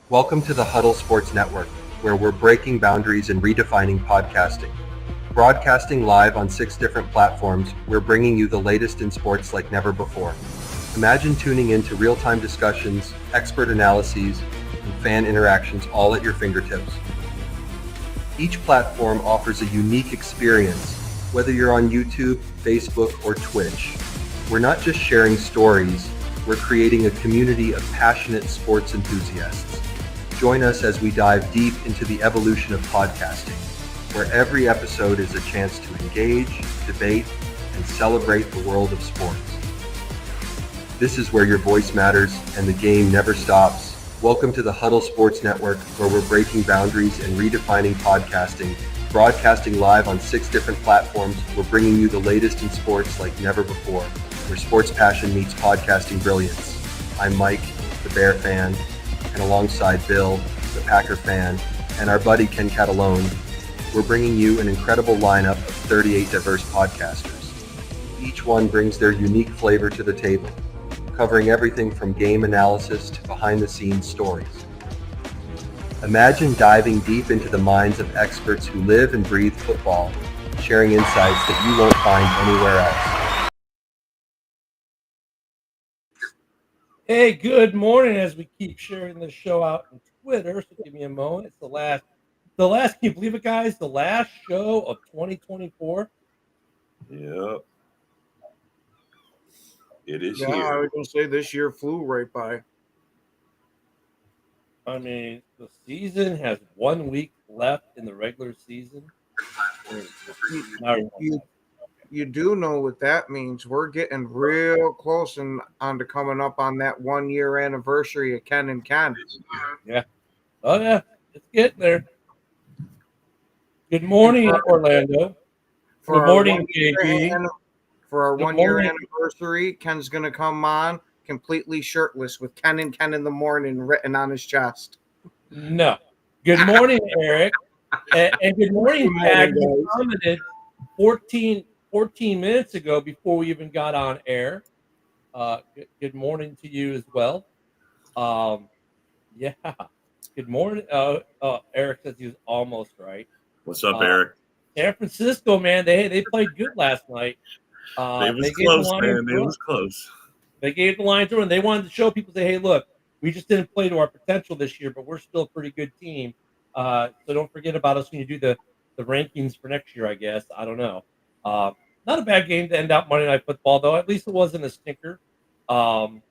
Welcome to the Huddle Sports Network, where we're breaking boundaries and redefining podcasting. Broadcasting live on 6 different platforms, we're bringing you the latest in sports like never before. Imagine tuning into real-time discussions, expert analyses, and fan interactions all at your fingertips. Each platform offers a unique experience, whether you're on YouTube, Facebook, or Twitch. We're not just sharing stories, we're creating a community of passionate sports enthusiasts. Join us as we dive deep into the evolution of podcasting, where every episode is a chance to engage, debate, and celebrate the world of sports. This is where your voice matters and the game never stops. Welcome to the Huddle Sports Network, where we're breaking boundaries and redefining podcasting. Broadcasting live on 6 different platforms, we're bringing you the latest in sports like never before, where sports passion meets podcasting brilliance. I'm Mike, the Bear fan, and alongside Bill, the Packer fan, and our buddy Ken Catalone, we're bringing you an incredible lineup of 38 diverse podcasters. Each one brings their unique flavor to the table, covering everything from game analysis to behind-the-scenes stories. Imagine diving deep into the minds of experts who live and breathe football, sharing insights that you won't find anywhere else. Hey, good morning. As we keep sharing this show out on Twitter, so give me a moment. It's the last. Can you believe it, guys? The last show of 2024. Yep. It is Yeah, I here. was gonna say this year flew right by. I mean, the season has 1 week left in the regular season. You do know what that means. We're getting real close and on to coming up on that 1 year anniversary of Ken and Ken. Yeah. Oh yeah, it's getting there. Good morning, Orlando. Good morning, JB. For our Good 1 year morning. anniversary, Ken's gonna come on completely shirtless with Ken and Ken in the morning written on his chest. No. Good morning, Eric. And good morning, Pat. You commented 14 minutes ago before we even got on air. Good morning to you as well. Yeah. Good morning. Eric says he was almost right. What's up, Eric? San Francisco, man, they played good last night. It was close, man. It was close. They gave the line through, and they wanted to show people, say, hey, look, we just didn't play to our potential this year, but we're still a pretty good team. So don't forget about us when you do the rankings for next year, I guess. I don't know. Not a bad game to end out Monday Night Football, though. At least it wasn't a stinker. So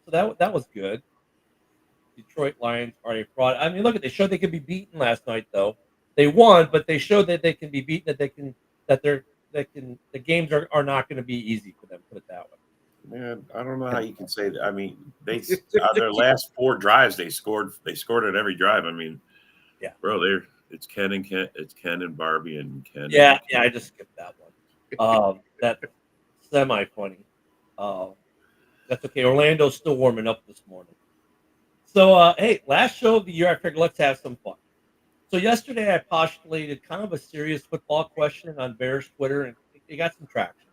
that was good. Detroit Lions are a fraud. I mean, look, they showed they could be beaten last night, though. They won, but they showed that they can be beaten. The games are not going to be easy for them. Put it that way. Man, I don't know how you can say that. I mean, they their last 4 drives they scored at every drive. I mean, yeah, bro, it's Ken and Barbie and Ken. Yeah, I just skipped that one. That's semi funny. That's okay. Orlando's still warming up this morning. So hey, last show of the year, I figured let's have some fun. So yesterday I postulated kind of a serious football question on Bears Twitter, and it got some traction.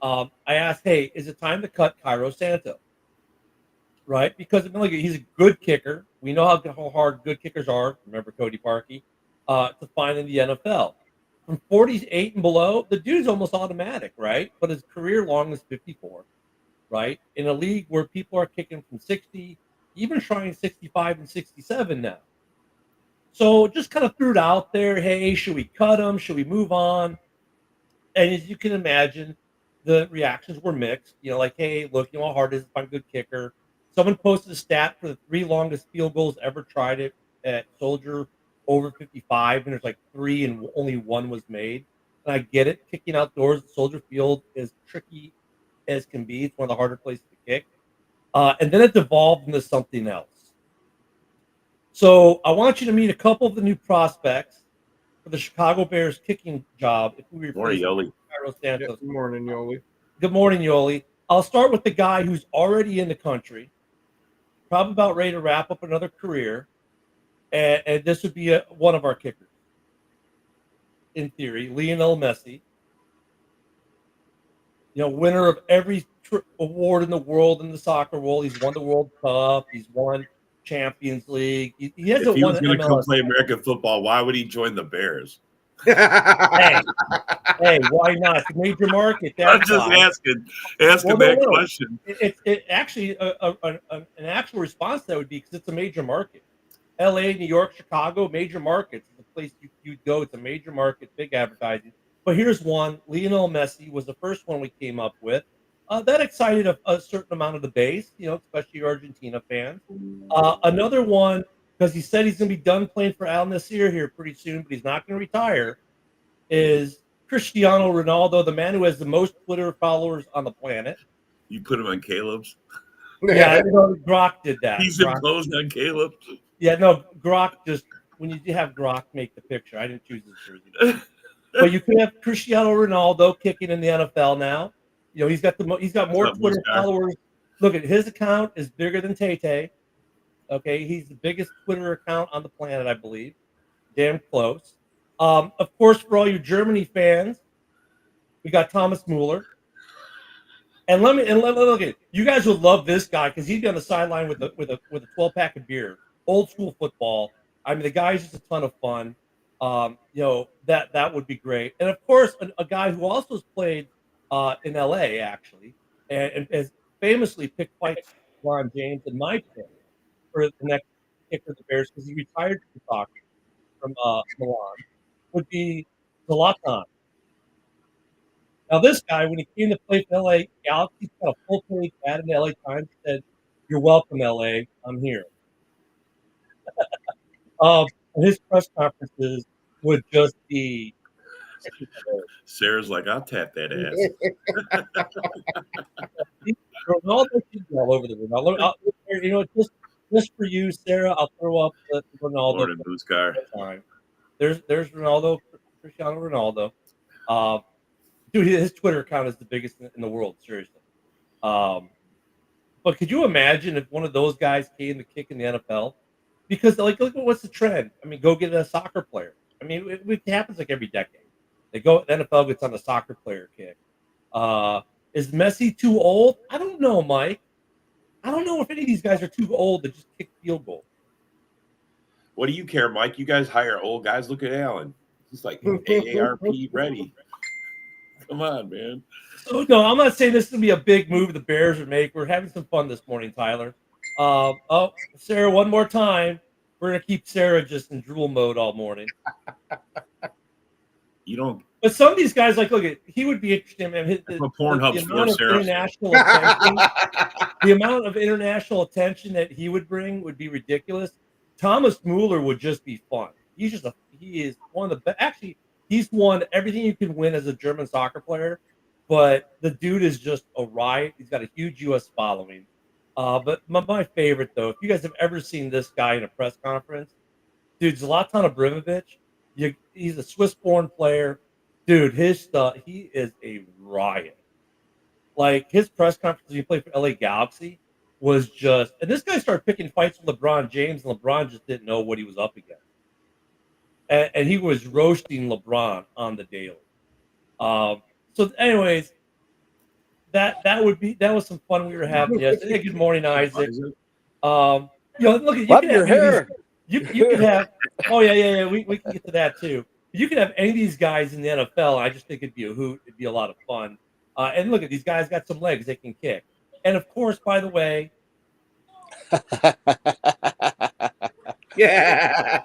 I asked, hey, is it time to cut Cairo Santo? Right? Because he's a good kicker. We know how hard good kickers are. Remember Cody Parkey? To find in the NFL. From 48 and below, the dude's almost automatic, right? But his career long is 54, right? In a league where people are kicking from 60, even trying 65 and 67 now. So just kind of threw it out there. Hey, should we cut him? Should we move on? And as you can imagine, the reactions were mixed. Like, hey, look, how hard it is to find a good kicker. Someone posted a stat for the 3 longest field goals ever tried it at Soldier over 55, and there's like 3 and only 1 was made. And I get it. Kicking outdoors at Soldier Field is tricky as can be. It's one of the harder places to kick. And then it devolved into something else. So I want you to meet a couple of the new prospects for the Chicago Bears kicking job. If we replace Cairo Santos. Good morning, Yoli. Good morning, Yoli. I'll start with the guy who's already in the country, probably about ready to wrap up another career, and this would be one of our kickers. In theory, Lionel Messi. Winner of every award in the world in the soccer world. He's won the World Cup. He's won Champions League. He If hasn't he won was an going to come MLS. play American football, why would he join the Bears? Hey, why not? It's a major market. I'm That's just why. asking Well, that no. question. It actually an actual response to that would be because it's a major market. L.A., New York, Chicago, major markets. It's a place you'd go. It's a major market, big advertising. But here's one: Lionel Messi was the first one we came up with. That excited a certain amount of the base, especially Argentina fans. Another one, because he said he's going to be done playing for Al Nassr here pretty soon, but he's not going to retire, is Cristiano Ronaldo, the man who has the most Twitter followers on the planet. You put him on Caleb's. Yeah, Grok did that. He's Grok, imposed on Caleb. yeah, no, Grok just when you have Grok make the picture. I didn't choose his jersey, but you could have Cristiano Ronaldo kicking in the NFL now. He's got more up, Twitter Muscar? followers. Look at his account is bigger than Tay. Okay, he's the biggest Twitter account on the planet, I believe. Damn close. Of course, for all you Germany fans, we got Thomas Mueller. And let look at you guys would love this guy because he'd be on the sideline with a 12-pack of beer, old school football. I mean, the guy's just a ton of fun. That would be great. And of course, a guy who also has played in LA actually, and has famously picked fights with LeBron James and my pick for the next kick for the Bears because he retired from soccer from Milan, would be Zlatan. Now, this guy, when he came to play for LA Galaxy, he's got a full-page ad in the LA Times that said, "You're welcome, LA. I'm here." And his press conferences would just be. Sarah's like, I'll tap that ass. Ronaldo should be all over the Ronaldo. Just for you, Sarah, I'll throw up the Ronaldo. Morning, Muscar. Time. There's Ronaldo, Cristiano Ronaldo. Dude, his Twitter account is the biggest in the world, seriously. But could you imagine if one of those guys came to kick in the NFL? Because, look at what's the trend? I mean, go get a soccer player. I mean, it happens like every decade. The NFL gets on the soccer player kick. Is Messi too old? I don't know, Mike. I don't know if any of these guys are too old to just kick field goals. What do you care, Mike? You guys hire old guys. Look at Allen. He's like AARP ready. Come on, man. So, no, I'm not saying this is going to be a big move the Bears would make. We're having some fun this morning, Tyler. Sarah, one more time. We're going to keep Sarah just in drool mode all morning. You don't. But some of these guys, he would be interesting. Man, the Pornhub's amount of Sarah. international attention, the amount of international attention that he would bring would be ridiculous. Thomas Mueller would just be fun. He is one of the best. Actually, he's won everything you can win as a German soccer player. But the dude is just a riot. He's got a huge U.S. following. But my favorite, though, if you guys have ever seen this guy in a press conference, dude, Zlatan Ibrahimovic, he's a Swiss-born player. Dude, his stuff, he is a riot. Like, his press conference when he played for LA Galaxy was just... And this guy started picking fights with LeBron James, and LeBron just didn't know what he was up against. And he was roasting LeBron on the daily. So, anyways, that was some fun we were having yesterday. Hey, good morning, Isaac. Look at Love your hair. You could have. Oh yeah. We can get to that too. You could have any of these guys in the NFL. I just think it'd be a hoot. It'd be a lot of fun. And look at these guys got some legs they can kick. And of course, by the way, Yeah.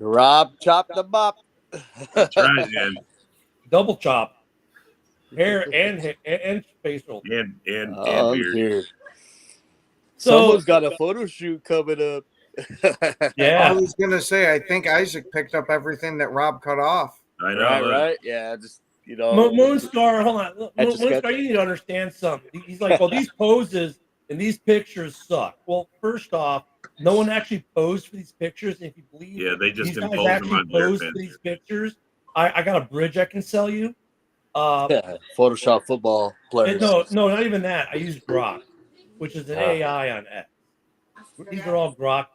Rob chopped the bop. That's right, man. double chop, hair and facial. And Oh, beard. dear. So Someone's got a photo shoot coming up. I yeah, was gonna say, I think Isaac picked up everything that Rob cut off. I know. Right? Yeah, just Moonstar, hold on. I just got- Moonstar, you need to understand something. He's like, well, these poses and these pictures suck. Well, first off, no one actually posed for these pictures. And if you believe Yeah, they just these guys imposed them actually on their posed for these pictures, I got a bridge I can sell you. Photoshop football players. No, not even that. I use Grok, which is an AI on X. These are all Grok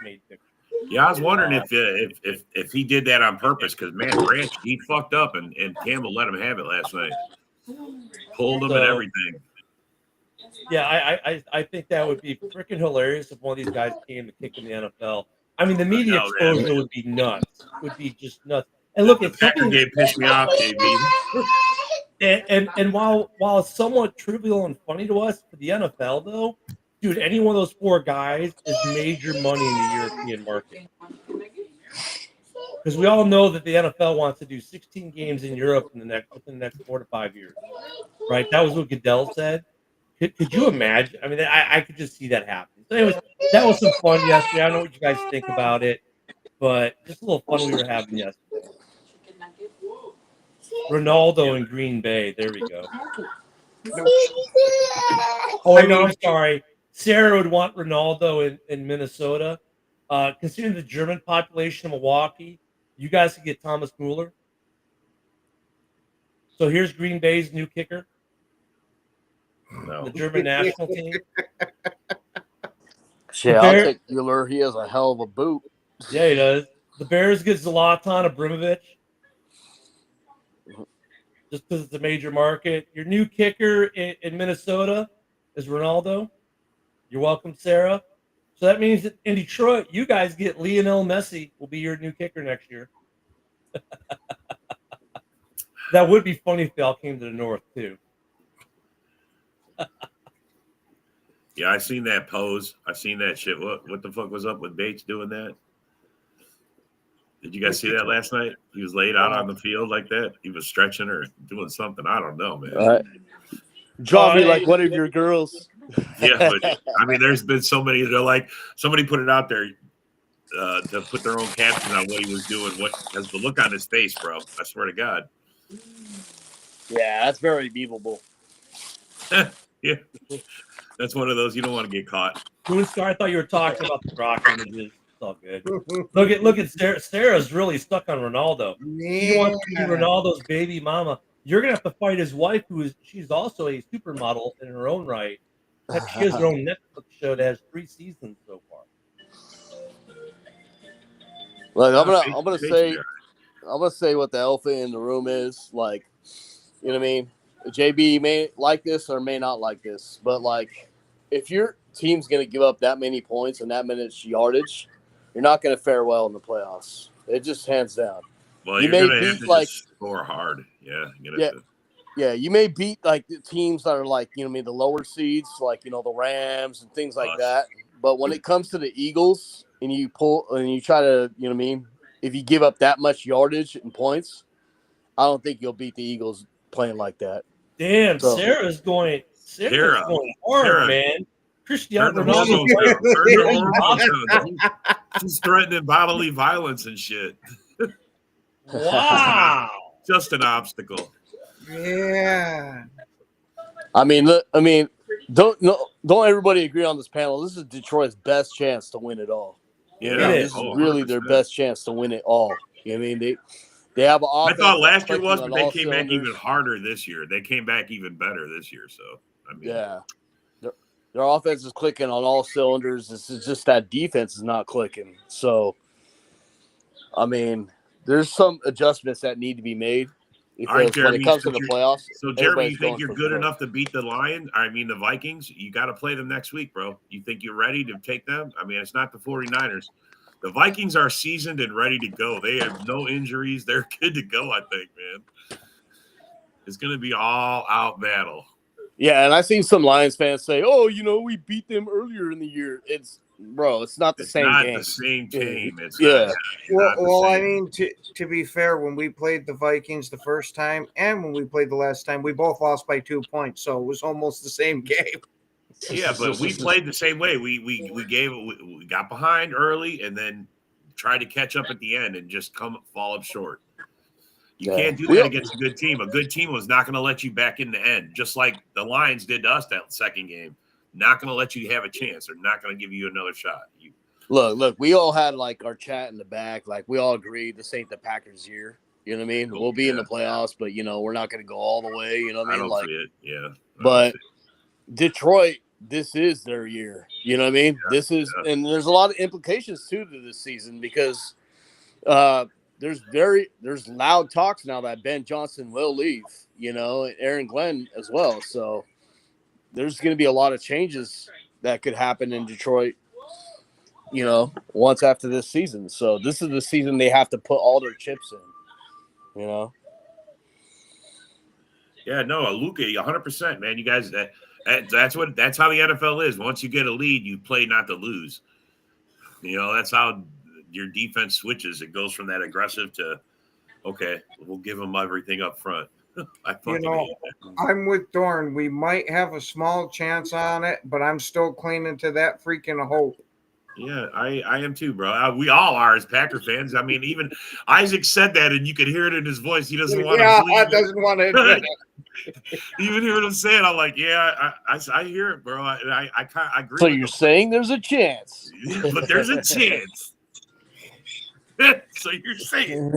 made pictures. Yeah, I was wondering if he did that on purpose because man, Branch he fucked up and Campbell let him have it last night. Pulled him and everything. Yeah, I think that would be freaking hilarious if one of these guys came to kick in the NFL. I mean, the media know, man. exposure would be nuts. Would be just nuts. And look, The it's Packer something. game pissed me off, JB. And while it's somewhat trivial and funny to us for the NFL, though, dude, any one of those four guys is major money in the European market. Because we all know that the NFL wants to do 16 games in Europe within the next 4 to 5 years, right? That was what Goodell said. Could you imagine? I mean, I could just see that happening. So, anyways, that was some fun yesterday. I don't know what you guys think about it, but just a little fun we were having yesterday. Ronaldo in Green Bay. There we go. Oh, wait, no, I'm sorry. Sarah would want Ronaldo in Minnesota. Considering the German population of Milwaukee, you guys could get Thomas Mueller. So here's Green Bay's new kicker, No. the German national team. Shit, I'll take Mueller. He has a hell of a boot. Yeah, he does. The Bears get Zlatan Ibrahimovic just because it's a major market. Your new kicker in Minnesota is Ronaldo. You're welcome, Sarah. So that means that in Detroit, you guys get Lionel Messi will be your new kicker next year. That would be funny if they all came to the North, too. Yeah, I seen that pose. I seen that shit. What the fuck was up with Bates doing that? Did you guys see that last night? He was laid out on the field like that. He was stretching or doing something. I don't know, man. Draw me like one of your girls. Yeah, but I mean, there's been so many. They're like, somebody put it out there to put their own caption on what he was doing. What has the look on his face, bro? I swear to God. Yeah, that's very memeable. Yeah, that's one of those you don't want to get caught. Moonstar, I thought you were talking about the rock images. It's all good. Look at Sarah. Sarah's really stuck on Ronaldo. She wants to be Ronaldo's baby mama. You're gonna have to fight his wife, she's also a supermodel in her own right. She has her own Netflix show that has 3 seasons so far. Look, I'm gonna say what the elephant in the room is. Like, you know what I mean? JB may like this or may not like this, but like, if your team's gonna give up that many points and that much yardage, you're not gonna fare well in the playoffs. It just hands down. Well, you you're may gonna have beat to like just score hard. Yeah, yeah, you may beat like the teams that are like, you know what I mean, the lower seeds, like, you know, the Rams and things like that. But when it comes to the Eagles and you pull and you try to, you know what I mean, if you give up that much yardage and points, I don't think you'll beat the Eagles playing like that. Damn, so, Sarah's going hard, man. Cristiano Ronaldo. She's threatening bodily violence and shit. Wow. Just an obstacle. Yeah. I mean, don't everybody agree on this panel? This is Detroit's best chance to win it all. Yeah, this is really 100%. Their best chance to win it all. You know what I mean? They have an offense. I thought last year was, but they came back even harder this year. They came back even better this year. So I mean, yeah, their offense is clicking on all cylinders. This is just that defense is not clicking. So, I mean, there's some adjustments that need to be made. All right, Jeremy, when it comes to the playoffs. So, Jeremy, you think you're good enough to beat the the Vikings? You got to play them next week, bro. You think you're ready to take them? I mean, it's not the 49ers. The Vikings are seasoned and ready to go. They have no injuries. They're good to go, I think, man. It's going to be all-out battle. Yeah, and I've seen some Lions fans say, "Oh, you know, we beat them earlier in the year." It's not the same game. It's not the same team. It's well, I mean, to be fair, when we played the Vikings the first time and when we played the last time, we both lost by 2 points, so it was almost the same game. Yeah, but we played the same way. We got behind early and then tried to catch up at the end and just fall up short. You can't do that against a good team. A good team was not going to let you back in the end, just like the Lions did to us that second game. Not going to let you have a chance. They're not going to give you another shot. Look, we all had like our chat in the back. Like we all agreed this ain't the Packers' year. You know what I mean? We'll be in the playoffs, but you know, we're not going to go all the way. You know what I mean? I don't see it. Yeah. But Detroit, this is their year. You know what I mean? And there's a lot of implications too to this season because there's loud talks now that Ben Johnson will leave, you know, and Aaron Glenn as well. So there's going to be a lot of changes that could happen in Detroit, once after this season. So this is the season they have to put all their chips in, Yeah, no, Luka, 100%, man. You guys, that's how the NFL is. Once you get a lead, you play not to lose. That's how your defense switches. It goes from that aggressive to, okay, we'll give them everything up front. I'm with Dorn. We might have a small chance on it, but I'm still clinging to that freaking hope. Yeah, I am too, bro. We all are as Packer fans. I mean, even Isaac said that, and you could hear it in his voice. He doesn't want to believe it. Doesn't want to admit it. Even hear what I'm saying, I'm like, yeah, I hear it, bro. I agree. So you're saying there's a chance, but there's a chance. So you're saying.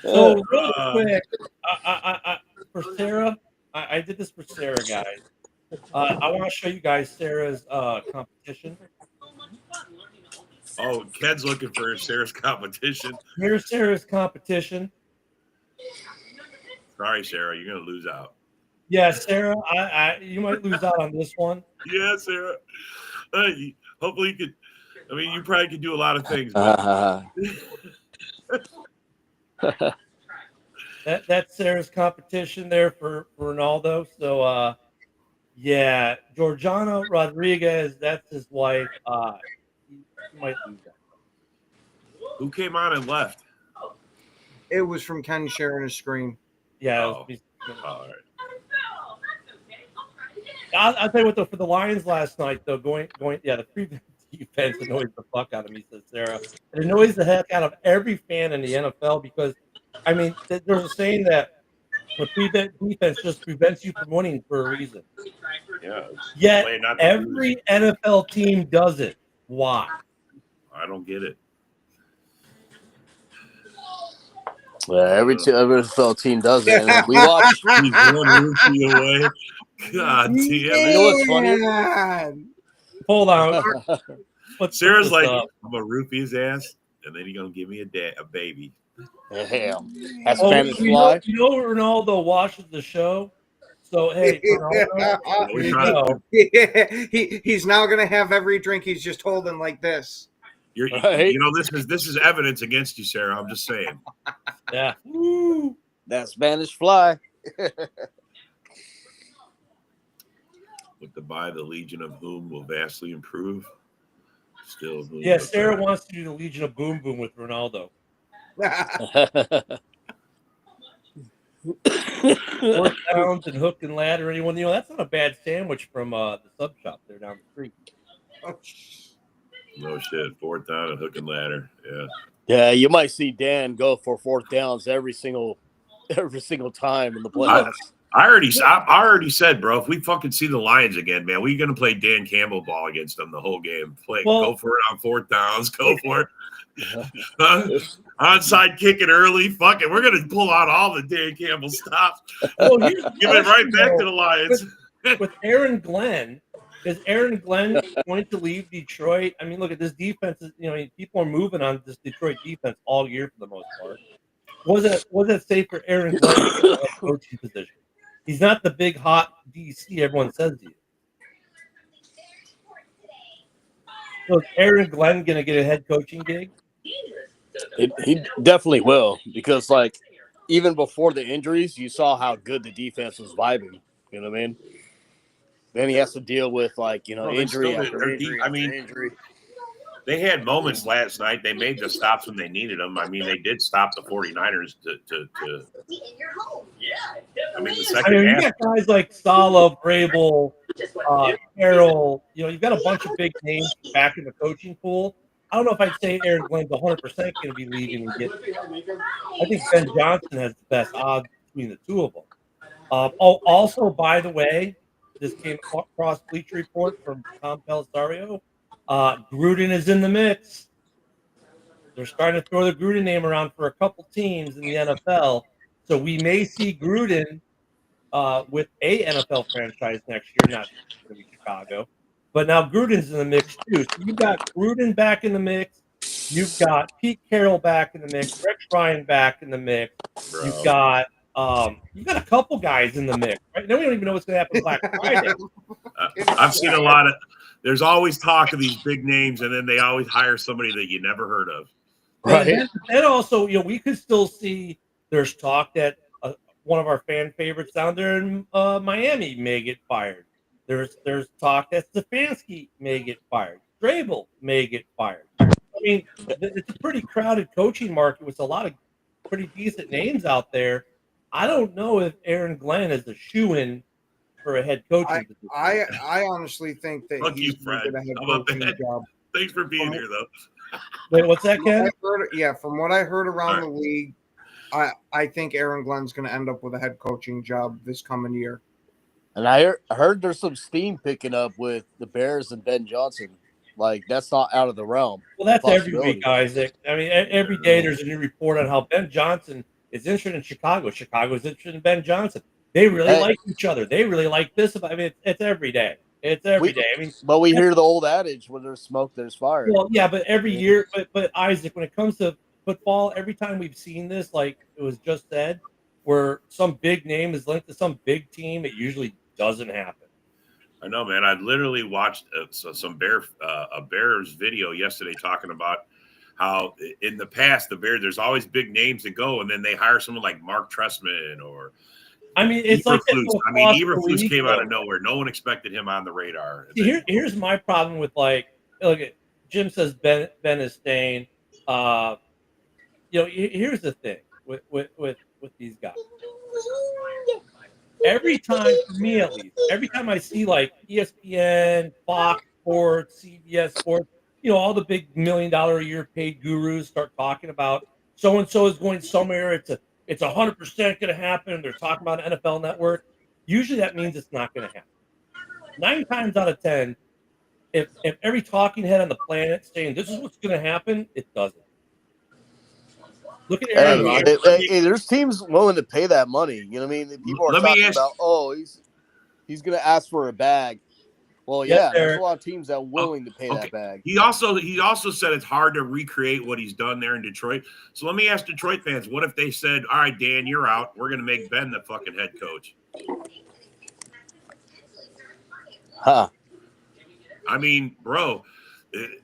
So real quick, for Sarah, I did this for Sarah, guys. I want to show you guys Sarah's competition. Oh, Ken's looking for Sarah's competition. Here's Sarah's competition. Sorry, Sarah, you're gonna lose out. Yeah, Sarah, you might lose out on this one. Yeah, Sarah. Hopefully you could. I mean, you probably could do a lot of things. That's Sarah's competition there for Ronaldo. So, yeah, Georgiana Rodriguez, that's his wife. He might lose that. Who came on and left? It was from Ken sharing his screen. Yeah. All right. I'll tell you what, though, for the Lions last night, though, the prevent defense annoys the fuck out of me, says Sarah. It annoys the heck out of every fan in the NFL because, I mean, there's a saying that the prevent defense just prevents you from winning for a reason. Yeah. Yet every NFL team does it. Why? I don't get it. Yeah, every NFL team does it. And we watched. He's one rookie away. God damn it. You know what's funny? Hold on. Sarah's like, I'm gonna roofie his ass, and then he's gonna give me a baby. Damn. That's Spanish fly. You know Ronaldo watches the show. So hey, Ronaldo, he's now gonna have every drink he's just holding like this. Right. This is evidence against you, Sarah. I'm just saying. Yeah. That Spanish fly. With the buy, the Legion of whom will vastly improve. Still. Yeah, Sarah wants to do the Legion of Boom Boom with Ronaldo. Fourth downs and hook and ladder. Anyone, that's not a bad sandwich from the sub shop there down the street. No shit. Fourth down and hook and ladder. Yeah. Yeah, you might see Dan go for fourth downs every single time in the playoffs. I already said, bro, if we fucking see the Lions again, man, we're going to play Dan Campbell ball against them the whole game. Go for it on fourth downs. Go for it. Onside kick it early. Fuck it. We're going to pull out all the Dan Campbell stops. Well, give it right back to the Lions. With Aaron Glenn, is Aaron Glenn going to leave Detroit? I mean, look at this defense. People are moving on this Detroit defense all year for the most part. Was it safe for Aaron Glenn to get a coaching position? He's not the big hot DC everyone says he is. So is Aaron Glenn going to get a head coaching gig? He definitely will, because even before the injuries, you saw how good the defense was vibing. You know what I mean? Then he has to deal with injury after injury. Injury. They had moments last night. They made the stops when they needed them. I mean, they did stop the 49ers to I mean, the second half. You got guys like Salah, Vrabel, Carroll. You've got a bunch of big names back in the coaching pool. I don't know if I'd say Aaron Glenn's 100% going to be leaving. I think Ben Johnson has the best odds between the two of them. Also, by the way, this came across Bleacher Report from Tom Pellisario. Gruden is in the mix. They're starting to throw the Gruden name around for a couple teams in the NFL. So we may see Gruden with a NFL franchise next year, not going to be Chicago. But now Gruden's in the mix too. So you've got Gruden back in the mix. You've got Pete Carroll back in the mix. Rex Ryan back in the mix. You've got You got a couple guys in the mix, right? Then we don't even know what's going to happen Black Friday. I've seen a lot of. There's always talk of these big names, and then they always hire somebody that you never heard of. Right. And also, we could still see there's talk that one of our fan favorites down there in Miami may get fired. There's talk that Stefanski may get fired. Vrabel may get fired. I mean, it's a pretty crowded coaching market with a lot of pretty decent names out there. I don't know if Aaron Glenn is a shoo-in for a head coaching position. I honestly think that Fuck he's you, going to Fred. get a head How about coaching that? job. Thanks for being here, though. Wait, what's that, Ken? From what I heard around All the league, I think Aaron Glenn's going to end up with a head coaching job this coming year. And I heard there's some steam picking up with the Bears and Ben Johnson. Like, that's not out of the realm. Well, that's every week, Isaac. I mean, every day there's a new report on how Ben Johnson is interested in Chicago. Chicago's interested in Ben Johnson. They really like each other. They really like this. I mean, it's every day. It's every day. I mean, but we hear the old adage: when there's smoke, there's fire. Well, yeah, but every year, but Isaac, when it comes to football, every time we've seen this, like it was just said, where some big name is linked to some big team, it usually doesn't happen. I know, man. I literally watched some Bears video yesterday talking about how in the past there's always big names that go, and then they hire someone like Mark Trestman or. I mean, it's like Eberflus came out of nowhere. No one expected him on the radar. See, here's my problem with look at Jim says Ben is staying. Here's the thing with these guys. Every time, for me at least, every time I see like ESPN, Fox Sports, CBS Sports, all the big $1 million a year paid gurus start talking about so and so is going somewhere. It's 100% going to happen. They're talking about an NFL Network. Usually that means it's not going to happen. 9 times out of 10, if every talking head on the planet saying this is what's going to happen, it doesn't. Look at Aaron Rodgers. Hey, there's teams willing to pay that money. You know what I mean? People are talking about, he's going to ask for a bag. Well, yeah, there's a lot of teams that are willing to pay that bag. He also said it's hard to recreate what he's done there in Detroit. So let me ask Detroit fans, what if they said, all right, Dan, you're out. We're going to make Ben the fucking head coach. Huh. I mean, bro,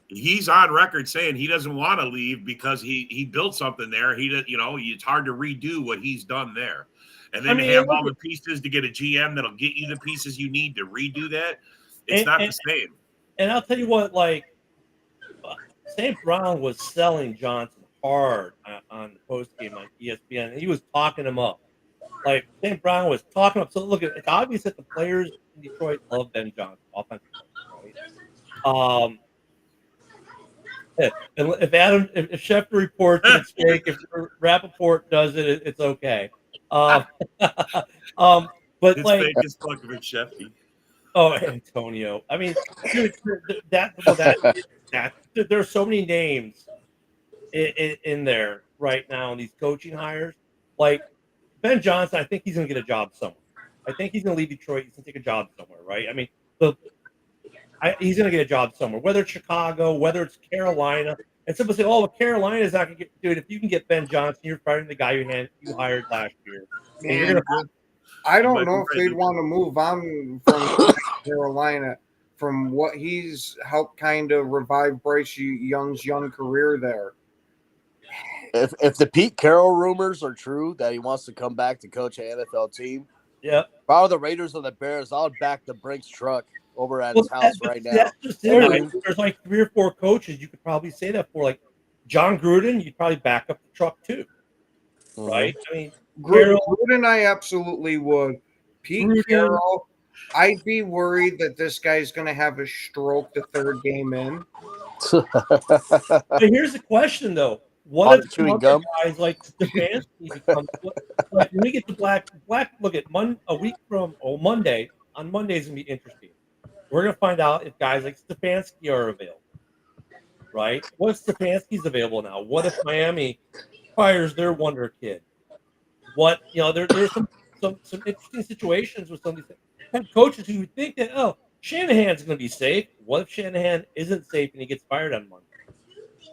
he's on record saying he doesn't want to leave because he built something there. It's hard to redo what he's done there. And then have all the pieces to get a GM that'll get you the pieces you need to redo that. It's not the same. And I'll tell you what, St. Brown was selling Johnson hard on the postgame on ESPN. And he was talking him up. Like, St. Brown was talking up. So, look, it's obvious that the players in Detroit love Ben Johnson, offensive. Right? If Schefter reports it, it's fake. If Rappaport does it, it's okay. But it's fake as fuck if it's Shefty. Oh, Antonio. I mean, dude, there's so many names in there right now in these coaching hires. Like Ben Johnson, I think he's going to get a job somewhere. I think he's going to leave Detroit. He's going to take a job somewhere, right? I mean, he's going to get a job somewhere, whether it's Chicago, whether it's Carolina. And some people say, well, Carolina's not going to get – dude, if you can get Ben Johnson, you're firing the guy you hired last year. Man, I don't know if they'd want to move on from Carolina from what he's helped kind of revive Bryce Young's young career there. If the Pete Carroll rumors are true that he wants to come back to coach an NFL team, yeah. If I were the Raiders or the Bears, I would back the Brinks truck over at his house right now. That's just it. Right? There's like 3 or 4 coaches you could probably say that for. Like John Gruden, you'd probably back up the truck too, right? I mean, Gruden, I absolutely would. Pete Carroll, I'd be worried that this guy's going to have a stroke the 3rd game in. But here's the question, though. What if some other guys like Stefanski become like when we get to Black? Look at a week from Monday. On Monday is going to be interesting. We're going to find out if guys like Stefanski are available, right? What if Stefanski's available now? What if Miami fires their wonder kid? What there's some interesting situations with some of these head coaches who would think that Shanahan's going to be safe. What if Shanahan isn't safe and he gets fired on Monday,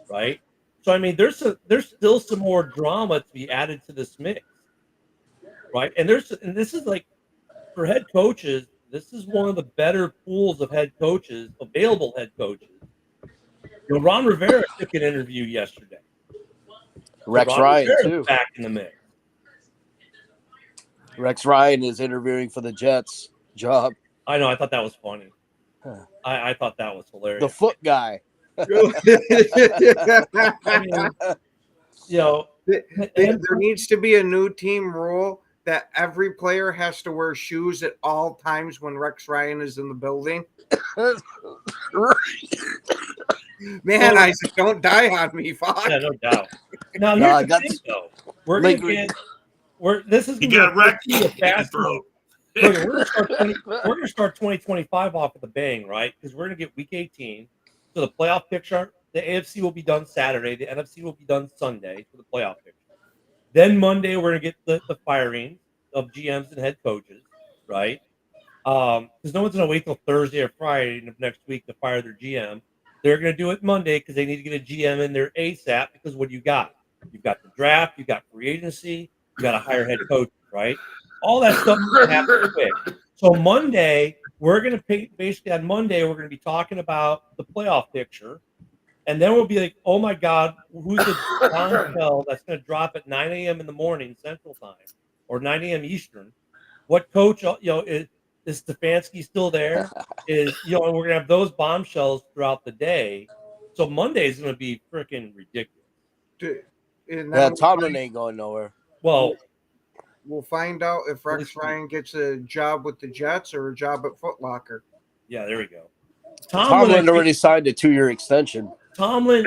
right? So I mean, there's still some more drama to be added to this mix. right? And this is like for head coaches, this is one of the better pools of head coaches, available head coaches. You know, Ron Rivera took an interview yesterday. Rex Ron Ryan Rivera's too. back in the mix. Rex Ryan is interviewing for the Jets job. I know. I thought that was funny. Huh. I thought that was hilarious. The foot guy. I mean, you know, there needs to be a new team rule that every player has to wear shoes at all times when Rex Ryan is in the building. Man, Isaac, don't die on me, fuck. Yeah, no doubt. Now, here's the thing, though. We're going to get – this is going to be a fast move. We're going to start 2025 off with a bang, right? Because we're going to get Week 18. So the playoff picture, the AFC will be done Saturday. The NFC will be done Sunday for the playoff picture. Then Monday, we're going to get the firing of GMs and head coaches, right? Because no one's going to wait till Thursday or Friday of next week to fire their GM. They're going to do it Monday because they need to get a GM in there ASAP because what do you got? You've got the draft, you've got free agency, you got to hire head coaches, right? All that stuff happens quick. So Monday, we're going to basically on Monday, we're going to be talking about the playoff picture. And then we'll be like, oh, my God, who's the bombshell that's going to drop at 9 a.m. in the morning Central Time or 9 a.m. Eastern? What coach, is Stefanski still there? And we're going to have those bombshells throughout the day. So Monday is going to be freaking ridiculous. Tomlin ain't going nowhere. Well, we'll find out if Rex Ryan gets a job with the Jets or a job at Foot Locker. Yeah, there we go. Tomlin already signed a 2-year extension. Tomlin.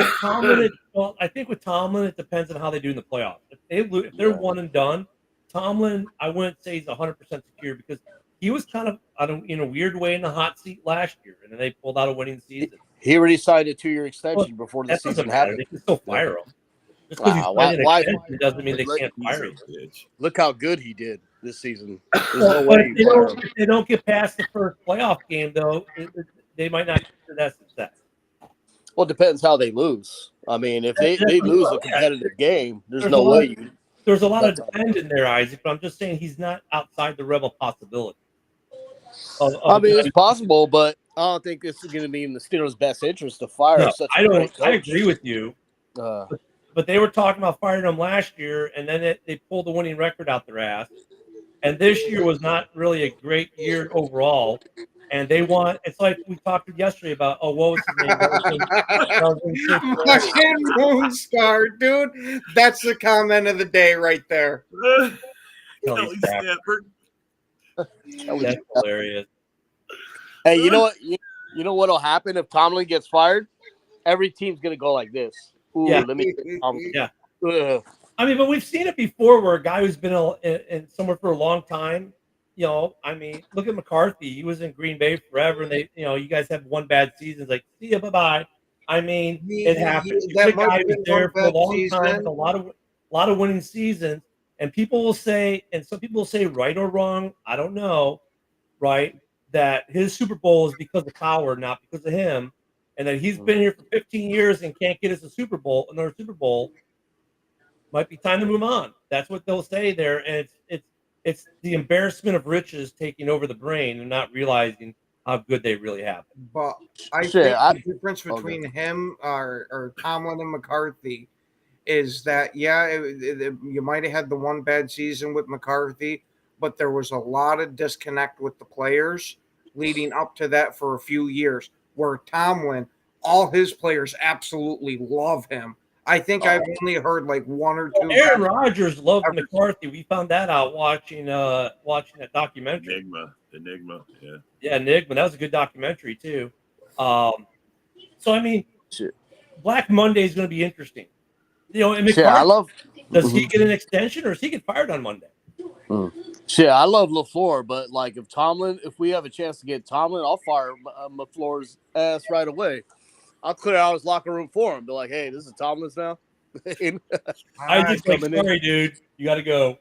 Well, I think with Tomlin, it depends on how they do in the playoffs. If they're one and done, Tomlin, I wouldn't say he's 100% secure because he was kind of, in a weird way, in the hot seat last year, and then they pulled out a winning season. He already signed a 2-year extension before the season happened. They can still fire him. Just because he's signed an extension doesn't mean they can't fire him. Look how good he did this season. If they don't get past the first playoff game, though, they might not consider that success. Well, it depends how they lose. I mean, if they lose a competitive game, there's no way you. There's a lot of depend in there, Isaac, but I'm just saying he's not outside the realm of possibility. I mean, it's possible, but I don't think this is going to be in the Steelers' best interest to fire such a great coach. I agree with you. But they were talking about firing him last year, and then they pulled the winning record out their ass. And this year was not really a great year overall. And it's like we talked yesterday about, what was his name? Fucking Moonstar, dude. That's the comment of the day right there. Kelly Stafford. That's hilarious. Hey, you know what? You know what'll happen if Tomlin gets fired? Every team's gonna go like this. Ooh, yeah. Let me. Yeah. I mean, but we've seen it before where a guy who's been in somewhere for a long time. I mean, look at McCarthy. He was in Green Bay forever, and they, you guys have one bad season. It's like, see ya, bye-bye. I mean, it happens. That guy was there for a long time, with a lot of winning seasons, and people will say, and some people will say, right or wrong, I don't know, right, that his Super Bowl is because of Coward, not because of him, and that he's been here for 15 years and can't get us another Super Bowl. Might be time to move on. That's what they'll say there, and it's the embarrassment of riches taking over the brain and not realizing how good they really have. But I think the difference between him or Tomlin and McCarthy is that, you might have had the one bad season with McCarthy, but there was a lot of disconnect with the players leading up to that for a few years, where Tomlin, all his players absolutely love him. I think I've only heard like one or two. Aaron Rodgers loved McCarthy. We found that out watching that documentary. Enigma, yeah. Yeah, Enigma. That was a good documentary too. So I mean, Black Monday is going to be interesting. And McCarthy, does he get an extension or does he get fired on Monday? Shit, I love LaFleur, but like if we have a chance to get Tomlin, I'll fire LaFleur's ass right away. I'll clear out his locker room for him. Be like, hey, this is Tomlin's now. I just like, sorry, dude, you got to go.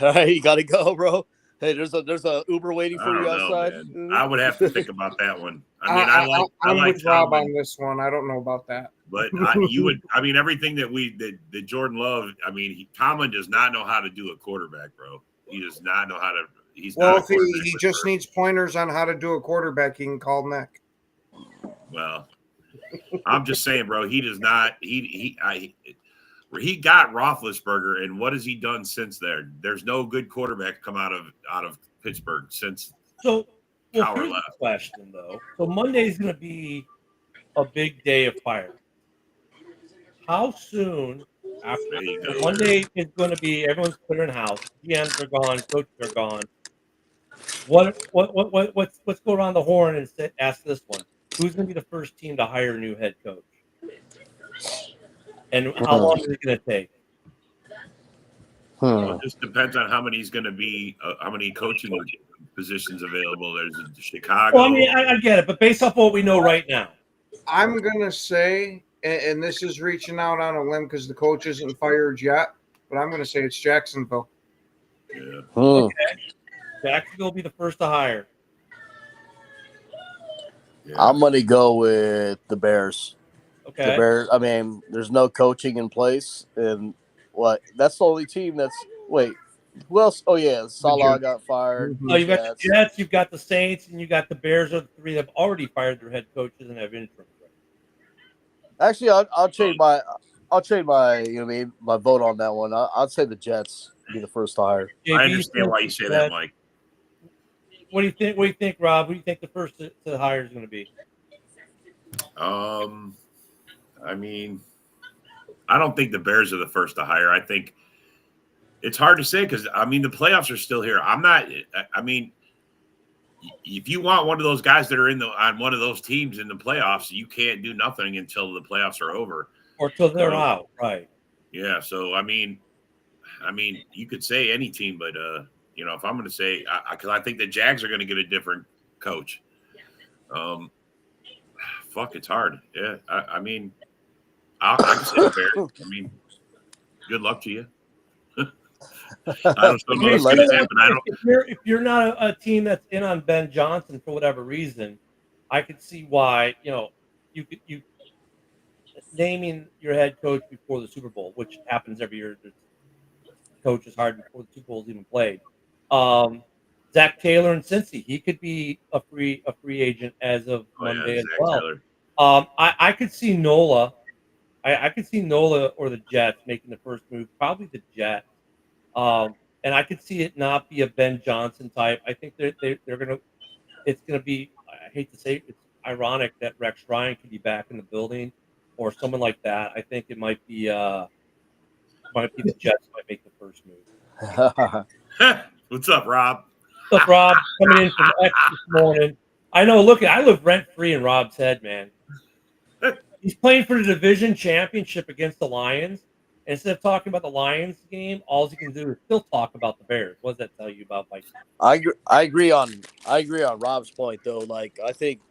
All right, you got to go, bro. Hey, there's a Uber waiting for you outside. I would have to think about that one. I mean, I like with Rob on this one. I don't know about that, but you would. I mean, everything that Jordan loved. I mean, Tomlin does not know how to do a quarterback, bro. He does not know how to. He's well, not. If he just needs pointers on how to do a quarterback, he can call Nick. Well, I'm just saying, bro. He does not. He got Roethlisberger, and what has he done since there? There's no good quarterback come out of Pittsburgh since. So, Cowher here's left. the question though. So Monday is going to be a big day of fire. How soon after Monday is going to be? Everyone's clearing house. GMs are gone. Coaches are gone. Let's go around the horn and ask this one: who's going to be the first team to hire a new head coach? And how long is it going to take? Well, it just depends on how many is going to be, how many coaching positions available. There's Chicago. Well, I mean, I get it, but based off what we know right now, I'm gonna say, and this is reaching out on a limb because the coach isn't fired yet, but I'm gonna say it's Jacksonville. Yeah. Okay. Jacksonville will be the first to hire. Yeah. I'm gonna go with the Bears. Okay. The Bears. I mean, there's no coaching in place, and that's the only team that's. Wait, who else? Oh yeah, Salah got fired. Oh, you've got the Jets, you've got the Saints, and you got the Bears. Are the three that have already fired their head coaches and have interim. Actually, I'll change my my vote on that one. I'd say the Jets be the first to hire. I understand why you say that, Mike. What do you think? What do you think, Rob? Who do you think the first to hire is going to be? I mean, I don't think the Bears are the first to hire. I think it's hard to say because I mean the playoffs are still here. I mean, if you want one of those guys that are on one of those teams in the playoffs, you can't do nothing until the playoffs are over or till they're out, right? Yeah. So I mean, you could say any team, but if I'm going to say, because I think the Jags are going to get a different coach. Fuck, it's hard. Yeah. I mean, I can say the Bears. I mean, good luck to you. I don't know what's going to happen. If you're not a team that's in on Ben Johnson for whatever reason, I could see why you naming your head coach before the Super Bowl, which happens every year. The coach is hired before the Super Bowl is even played. Zach Taylor in Cincy, he could be a free agent as of Monday as well. I could see Nola. I could see Nola or the Jets making the first move, probably the Jets. And I could see it not be a Ben Johnson type. I think they're gonna. It's gonna be. I hate to say it, it's ironic that Rex Ryan could be back in the building, or someone like that. I think it might be the Jets might make the first move. What's up, Rob? What's up, Rob? Coming in from X this morning. I know. Look, I live rent free in Rob's head, man. He's playing for the division championship against the Lions. Instead of talking about the Lions game, all he can do is still talk about the Bears. What does that tell you about Mike? I agree on Rob's point though. Like I think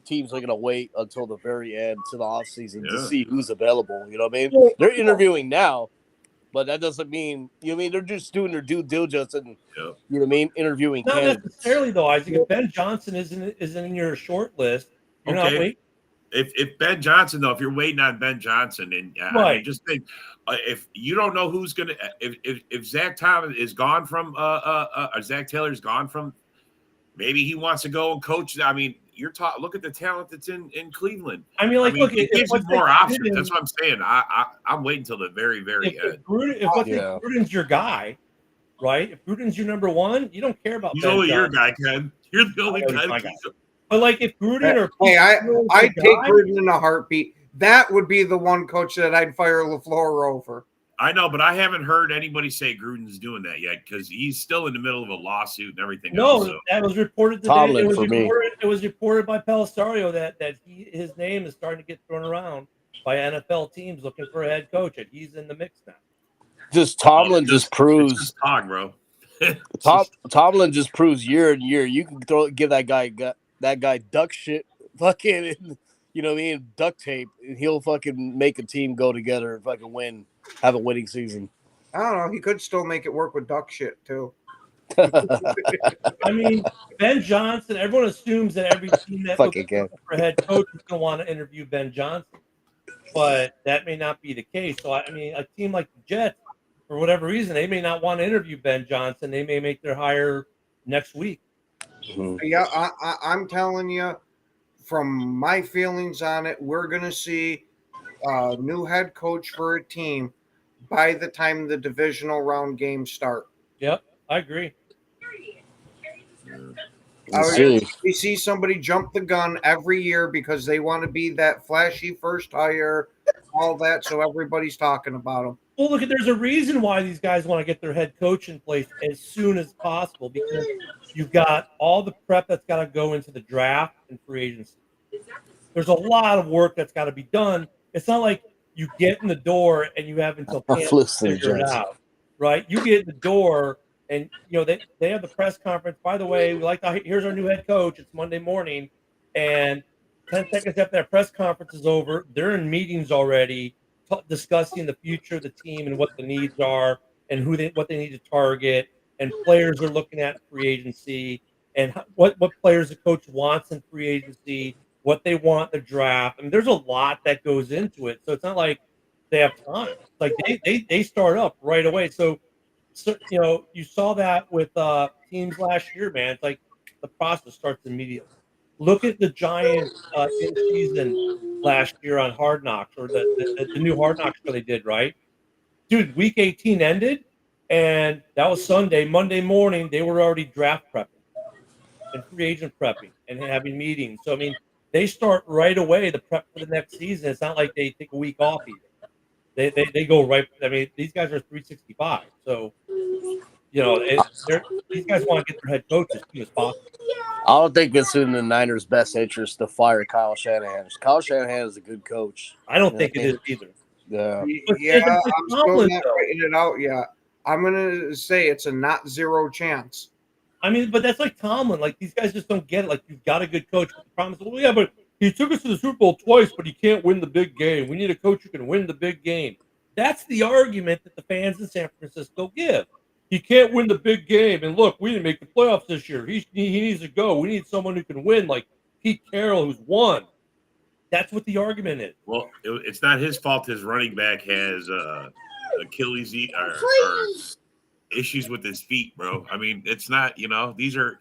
teams are gonna wait until the very end to the offseason to see who's available. You know what I mean? They're interviewing now, but that doesn't mean they're just doing their due diligence and you know what I mean, interviewing. Not candidates. necessarily though, Isaac. If Ben Johnson isn't in your short list, you're not waiting. If Ben Johnson, though, if you're waiting on Ben Johnson, and I mean, just think, if you don't know who's going to, if Zach Thomas is gone from, Zach Taylor's gone from, maybe he wants to go and coach. I mean, look at the talent that's in Cleveland. I mean, look, it gives you more options. That's what I'm saying. I'm waiting until the very, very end. If Gruden's your guy, right? If Gruden's your number one, you don't care about. He's only your guy, Ken. You're the only guy. But like if Gruden or I'd take Gruden in a heartbeat. That would be the one coach that I'd fire LaFleur over. I know, but I haven't heard anybody say Gruden's doing that yet because he's still in the middle of a lawsuit and everything. No, that was reported today. It was reported by Pellisario that his name is starting to get thrown around by NFL teams looking for a head coach, and he's in the mix now. Just Tomlin just proves talk, bro. Tomlin just proves year and year you can give that guy duck shit fucking, you know what I mean, duct tape, and he'll fucking make a team go together and fucking win, have a winning season. I don't know. He could still make it work with duck shit too. I mean, Ben Johnson, everyone assumes that every team that looks for head coach is going to want to interview Ben Johnson, but that may not be the case. So, I mean, a team like the Jets, for whatever reason, they may not want to interview Ben Johnson. They may make their hire next week. Mm-hmm. Yeah, I'm telling you, from my feelings on it, we're going to see a new head coach for a team by the time the divisional round games start. Yep, I agree. We see somebody jump the gun every year because they want to be that flashy first hire, all that, so everybody's talking about them. Well, look, there's a reason why these guys want to get their head coach in place as soon as possible, because you've got all the prep that's got to go into the draft and free agency. There's a lot of work that's got to be done. It's not like you get in the door and you have until camp to figure it out, right? You get in the door and, they have the press conference. By the way, here's our new head coach. It's Monday morning. And 10 seconds after that press conference is over, they're in meetings already discussing the future of the team and what the needs are and what they need to target. And players are looking at free agency and what players the coach wants in free agency, what they want in the draft. I mean, there's a lot that goes into it. So it's not like they have time. It's like they start up right away. So you saw that with teams last year, man. It's like the process starts immediately. Look at the Giants in season last year on Hard Knocks, or the new Hard Knocks show they did, right? Dude, week 18 ended, and that was Sunday. Monday morning, they were already draft prepping and free agent prepping and having meetings. So, I mean, they start right away to prep for the next season. It's not like they take a week off either. They go right. I mean, these guys are 365. So, these guys want to get their head coach as soon as possible. I don't think it's in the Niners' best interest to fire Kyle Shanahan. Kyle Shanahan is a good coach. I don't think it is either. Yeah. I'm still not writing it out yet. I'm going to say it's a not zero chance. I mean, but that's like Tomlin. Like, these guys just don't get it. Like, you've got a good coach. But the problem is, well, yeah, but he took us to the Super Bowl twice, but he can't win the big game. We need a coach who can win the big game. That's the argument that the fans in San Francisco give. He can't win the big game. And look, we didn't make the playoffs this year. He needs to go. We need someone who can win, like Pete Carroll, who's won. That's what the argument is. Well, it's not his fault his running back has Achilles or issues with his feet, bro. I mean, it's not, these are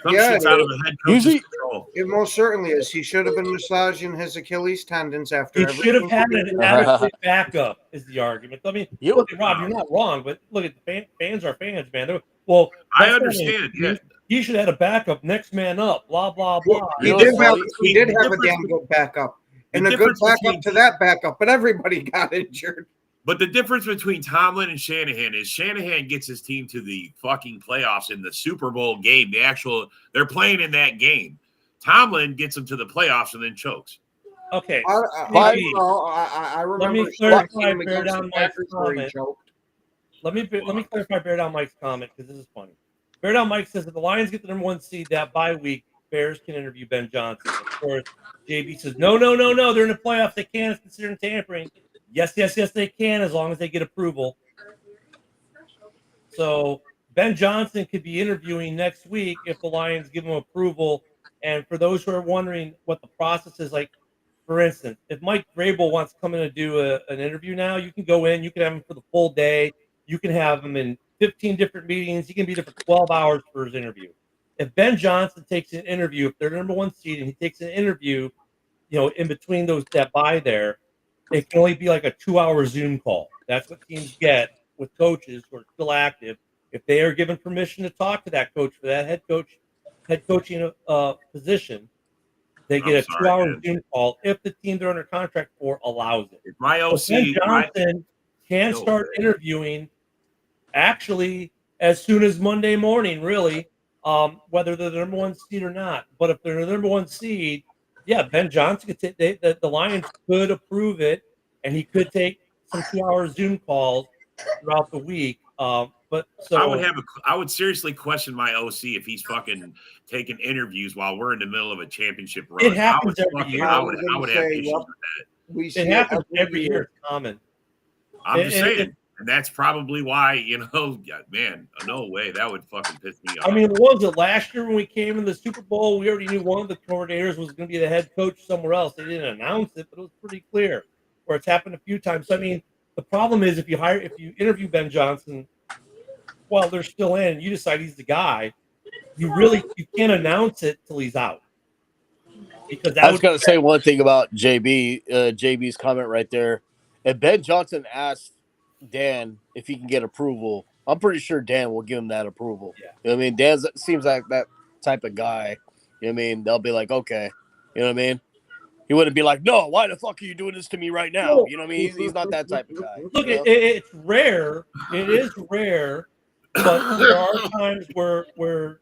shit's out of the head coach's control. It most certainly is. He should have been massaging his Achilles tendons after he should have had an adequate backup, is the argument. I mean, look, Rob, you're not wrong, but look at the fans are fans, man. Well, I understand. Yeah. He should have had a backup, next man up, blah, blah, blah. He did have a damn good backup. And a good backup to that backup, but everybody got injured. But the difference between Tomlin and Shanahan is Shanahan gets his team to the fucking playoffs in the Super Bowl game. They're playing in that game. Tomlin gets them to the playoffs and then chokes. Okay. I remember. Let me clarify Bear Down Mike's comment. Let me clarify Bear Down Mike's comment, because this is funny. Bear Down Mike says if the Lions get the number 1 seed that bye week, Bears can interview Ben Johnson. Of course, JB says, no. They're in the playoffs. They can't. It's considered tampering. Yes, they can, as long as they get approval. So Ben Johnson could be interviewing next week if the Lions give him approval. And for those who are wondering what the process is like, for instance, if Mike Vrabel wants to come in and do an interview now, you can go in. You can have him for the full day. You can have him in 15 different meetings. He can be there for 12 hours for his interview. If Ben Johnson takes an interview, if they're number 1 seed and he takes an interview, in between that bye there, it can only be like a 2-hour Zoom call. That's what teams get with coaches who are still active. If they are given permission to talk to that coach for that head coaching position, they get a 2-hour Zoom call if the team they're under contract for allows it. If my OC, Ben Johnson can start interviewing actually as soon as Monday morning, really, whether they're the number 1 seed or not. But if they're the number 1 seed, yeah, Ben Johnson could take the Lions could approve it, and he could take some 2-hour Zoom calls throughout the week. But so I would seriously question my OC if he's fucking taking interviews while we're in the middle of a championship run. It happens every year. I would have issues with that. It happens every year. It's common. I'm just saying. And that's probably why, man, no way. That would fucking piss me off. I mean, what was it last year when we came in the Super Bowl? We already knew one of the coordinators was going to be the head coach somewhere else. They didn't announce it, but it was pretty clear. Where it's happened a few times. So, I mean, The problem is if you interview Ben Johnson while they're still in, you decide he's the guy. You can't announce it till he's out. Because I was going to say one thing about JB's comment right there. If Ben Johnson asked Dan if he can get approval, I'm pretty sure Dan will give him that approval. Yeah. You know what I mean? Dan seems like that type of guy. You know what I mean? They'll be like, okay. You know what I mean? He wouldn't be like, no, why the fuck are you doing this to me right now? You know what I mean? He's not that type of guy. Look, it's rare. It is rare, but there are times where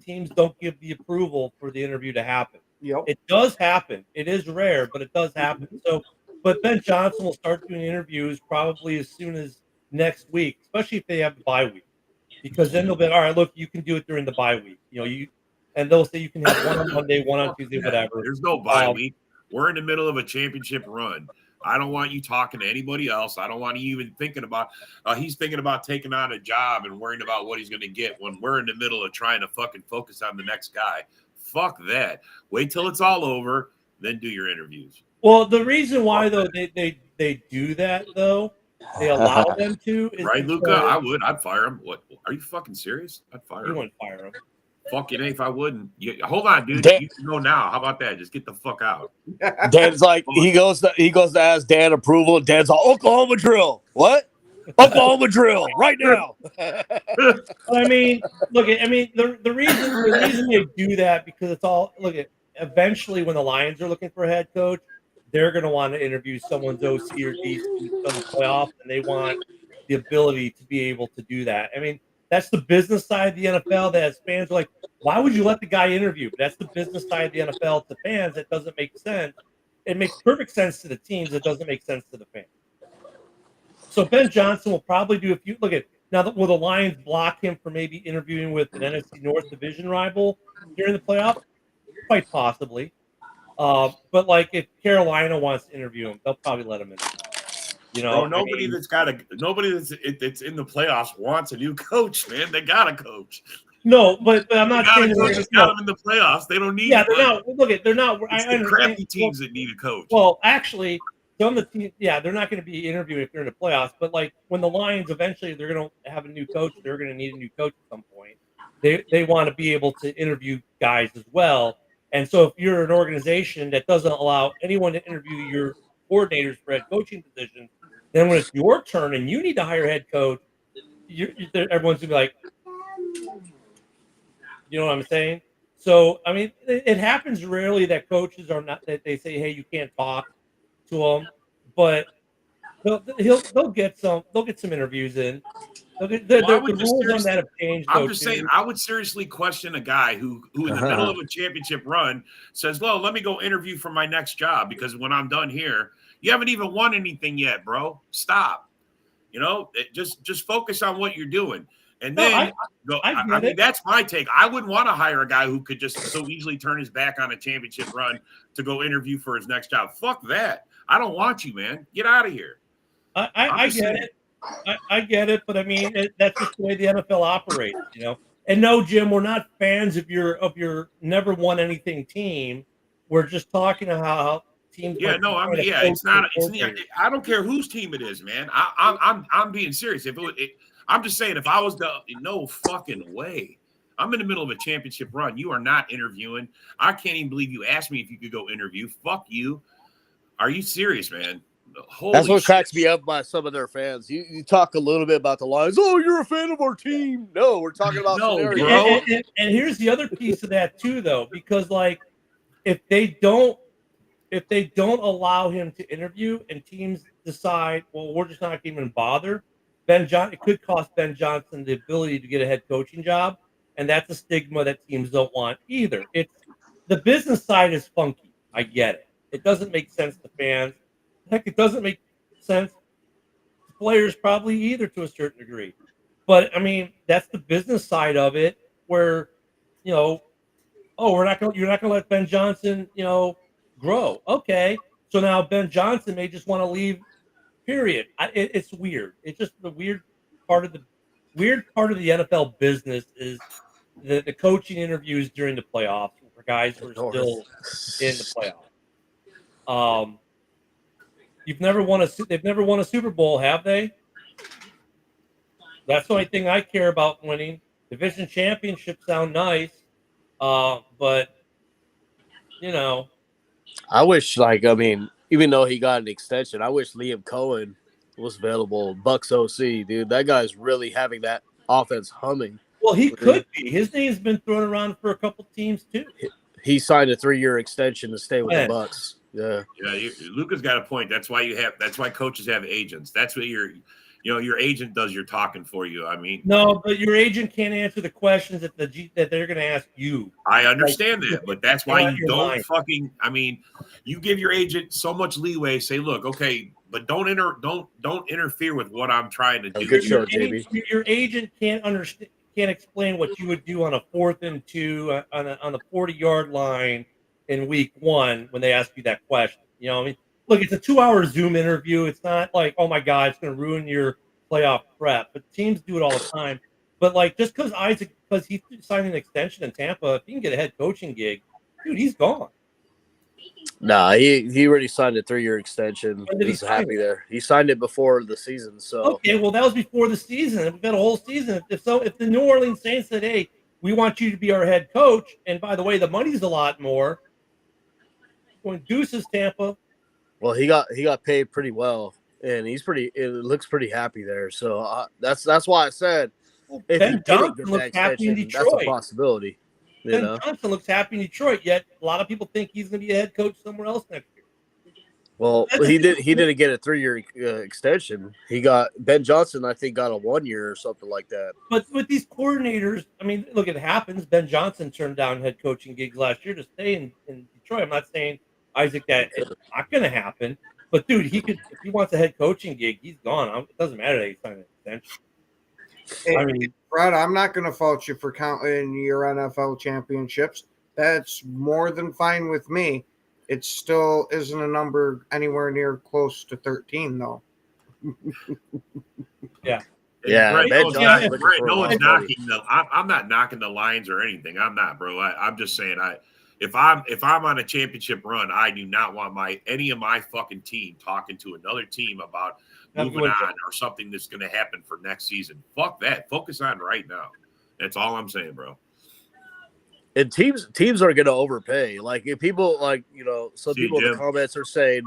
teams don't give the approval for the interview to happen. Yep. It does happen. It is rare, but it does happen. So, but Ben Johnson will start doing interviews probably as soon as next week, especially if they have the bye week, because then they'll be all right. Look, you can do it during the bye week. And they'll say you can have one on Monday, one on Tuesday, whatever. There's no bye week. We're in the middle of a championship run. I don't want you talking to anybody else. I don't want you even thinking about he's thinking about taking on a job and worrying about what he's going to get when we're in the middle of trying to fucking focus on the next guy. Fuck that. Wait till it's all over, then do your interviews. Well, the reason why though they do that though, they allow them to is right, Luca? I'd fire him. What? Are you fucking serious? I'd fire him. You wouldn't fire him. Fuck it, if I wouldn't. Hold on, dude. You can go now. How about that? Just get the fuck out. Dan's like he goes to ask Dan approval. Dan's like Oklahoma drill. What? Oklahoma drill right now. I mean, look. The reason they do that because it's all look at. Eventually, when the Lions are looking for a head coach, they're going to want to interview someone's OC or DC who's done the playoffs, and they want the ability to be able to do that. I mean, that's the business side of the NFL that as fans are like, why would you let the guy interview? But that's the business side of the NFL to fans. That doesn't make sense. It makes perfect sense to the teams. It doesn't make sense to the fans. So Ben Johnson will probably do a few. Look at now. Will the Lions block him for maybe interviewing with an NFC North division rival during the playoffs? Quite possibly. But like if Carolina wants to interview him, they'll probably let him in. Nobody that's in the playoffs wants a new coach, man. They got a coach. No, but I'm not saying got them in the playoffs. They don't need. Yeah, they're not. Look at they're not. It's the crappy teams that need a coach. Well, actually, some of the teams, they're not going to be interviewing if they're in the playoffs. But like when the Lions eventually they're going to have a new coach, they're going to need a new coach at some point. They want to be able to interview guys as well. And so if you're an organization that doesn't allow anyone to interview your coordinators for head coaching positions, then when it's your turn and you need to hire a head coach, everyone's going to be like, you know what I'm saying? So, I mean, it happens rarely that coaches are not, that they say, hey, you can't talk to them, but they'll get some interviews in. The rules on that have changed. I'm just saying, I would seriously question a guy who in the middle of a championship run says, well, let me go interview for my next job because when I'm done here, you haven't even won anything yet, bro. Stop. Just focus on what you're doing. And then I mean, that's my take. I wouldn't want to hire a guy who could just so easily turn his back on a championship run to go interview for his next job. Fuck that. I don't want you, man. Get out of here. I get it. I get it, but I mean that's just the way the NFL operates, And no, Jim, we're not fans of your never won anything team. We're just talking about how teams. Yeah, no, I mean, it's not. I don't care whose team it is, man. I'm being serious. I'm just saying, if I was no fucking way. I'm in the middle of a championship run. You are not interviewing. I can't even believe you asked me if you could go interview. Fuck you. Are you serious, man? Holy That's what shit. cracks me up by some of their fans. You talk a little bit about the Lions. Oh, you're a fan of our team. No, we're talking about scenarios. And here's the other piece of that too, though, because like if they don't allow him to interview and teams decide, well, we're just not even bother. It could cost Ben Johnson the ability to get a head coaching job, and that's a stigma that teams don't want either. It's the business side is funky. I get it. It doesn't make sense to fans. Heck, it doesn't make sense to players probably either to a certain degree. But I mean, that's the business side of it where, you're not going to let Ben Johnson, grow. Okay. So now Ben Johnson may just want to leave, period. It's weird. It's just the weird part of the NFL business is the coaching interviews during the playoffs for guys who are still in the playoffs. They've never won a Super Bowl, have they? That's the only thing I care about winning. Division championships sound nice, but I wish, even though he got an extension, I wish Liam Cohen was available. Bucks OC, dude, that guy's really having that offense humming. Well, he could be. His name's been thrown around for a couple teams too. He signed a 3-year extension to stay with the Bucks. Yeah. Luca's got a point. That's why coaches have agents. That's what your agent does your talking for you. I mean, no, but your agent can't answer the questions that they're going to ask you. I understand that, but that's why you don't you give your agent so much leeway. Say, look, okay, but don't interfere with what I'm trying to do. Good show, JB. Your agent can't explain what you would do on a 4th and 2 on the 40-yard line in week 1 when they ask you that question. You know what I mean? Look, it's a 2-hour Zoom interview. It's not like, oh my God, it's going to ruin your playoff prep. But teams do it all the time. But just because he signed an extension in Tampa, if he can get a head coaching gig, dude, he's gone. Nah, he already signed a 3-year extension. He's happy there. He signed it before the season. So okay, well that was before the season. We've got a whole season. If the New Orleans Saints said, "Hey, we want you to be our head coach," and by the way, the money's a lot more. When Deuces Tampa. Well, he got paid pretty well, and it looks pretty happy there. So that's why I said if Ben Johnson looks happy in Detroit. That's a possibility. Ben Johnson looks happy in Detroit, yet a lot of people think he's going to be a head coach somewhere else next year. Well, he didn't get a 3-year extension. Ben Johnson, I think, got a 1-year or something like that. But with these coordinators, I mean, look, it happens. Ben Johnson turned down head coaching gigs last year to stay in Detroit. I'm not saying, Isaac, that it's not going to happen. But, dude, if he wants a head coaching gig, he's gone. It doesn't matter that he signed an extension. Hey, Brad, I'm not going to fault you for counting your NFL championships. That's more than fine with me. It still isn't a number anywhere near close to 13, though. Yeah. Brett, no one's knocking I'm not knocking the Lions or anything. I'm not, bro. I'm just saying, if I'm on a championship run, I do not want any of my fucking team talking to another team about moving on or something that's going to happen for next season. Fuck that. Focus on right now. That's all I'm saying, bro. And teams are going to overpay. Like, if people, some people in the comments are saying,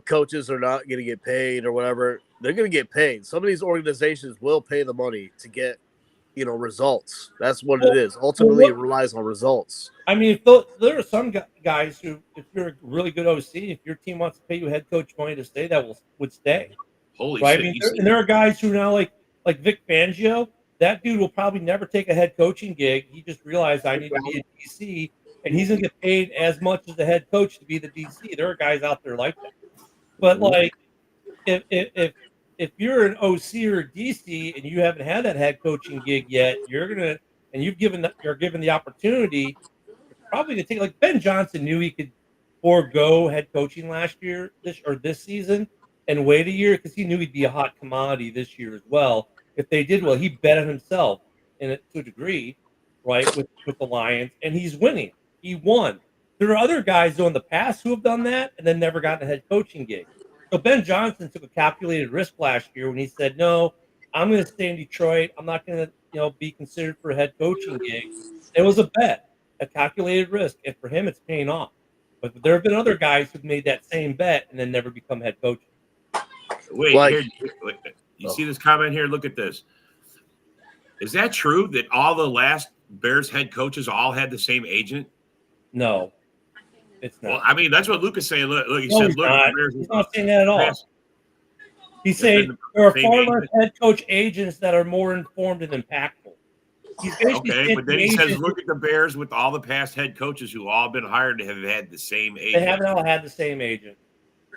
coaches are not going to get paid or whatever. They're going to get paid. Some of these organizations will pay the money to get, results. That's what it is. Ultimately, it relies on results. I mean, there are some guys who, if you're a really good OC, if your team wants to pay you head coach money to stay, that would stay. Holy right? shit! I mean, and there are guys who now like Vic Fangio. That dude will probably never take a head coaching gig. He just realized I need to be a DC, and he's gonna get paid as much as the head coach to be the DC. There are guys out there like that. But if you're an OC or a DC and you haven't had that head coaching gig yet, you're given the opportunity. You're probably gonna take, like Ben Johnson knew he could forego head coaching last year, this season, and wait a year because he knew he'd be a hot commodity this year as well. If they did well, he bet on himself to a degree, right, with the Lions, and he's winning. He won. There are other guys, though, in the past who have done that and then never gotten a head coaching gig. So Ben Johnson took a calculated risk last year when he said, no, I'm going to stay in Detroit. I'm not going to be considered for a head coaching gig. It was a bet, a calculated risk, and for him, it's paying off. But there have been other guys who've made that same bet and then never become head coaches. Wait. You see this comment here? Look at this. Is that true that all the last Bears head coaches all had the same agent? No, it's not. Well, I mean, that's what Luke is saying. Look, he no, said, he's look, not. He's not saying that at all. He's saying there are far less head coach agents that are more informed and impactful. Okay, but then he says, look at the Bears with all the past head coaches who all been hired to have had the same agent. They haven't all had the same agent.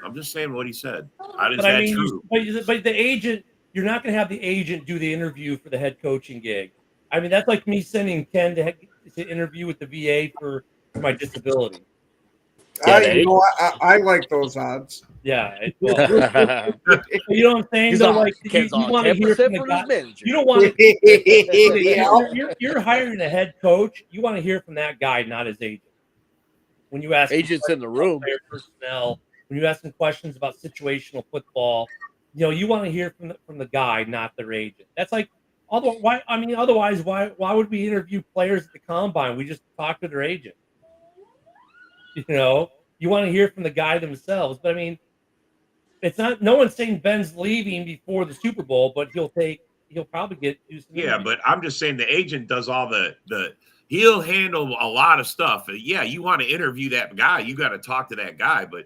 I'm just saying what he said. True? But the agent, you're not going to have the agent do the interview for the head coaching gig. I mean, that's like me sending Ken to interview with the VA for my disability. I like those odds. Yeah. You know what I'm saying? Though, like, you want to hear from the guy. You don't want to. You're hiring a head coach. You want to hear from that guy, not his agent. When you ask agents in the room, personnel, when you ask them questions about situational football, you want to hear from the guy, not their agent. That's like, otherwise, why would we interview players at the combine? We just talk to their agent. You want to hear from the guy themselves. But I mean, it's not. No one's saying Ben's leaving before the Super Bowl, but he'll probably do some. Yeah, but I'm just saying the agent does all the. He'll handle a lot of stuff. Yeah, you want to interview that guy, you got to talk to that guy. But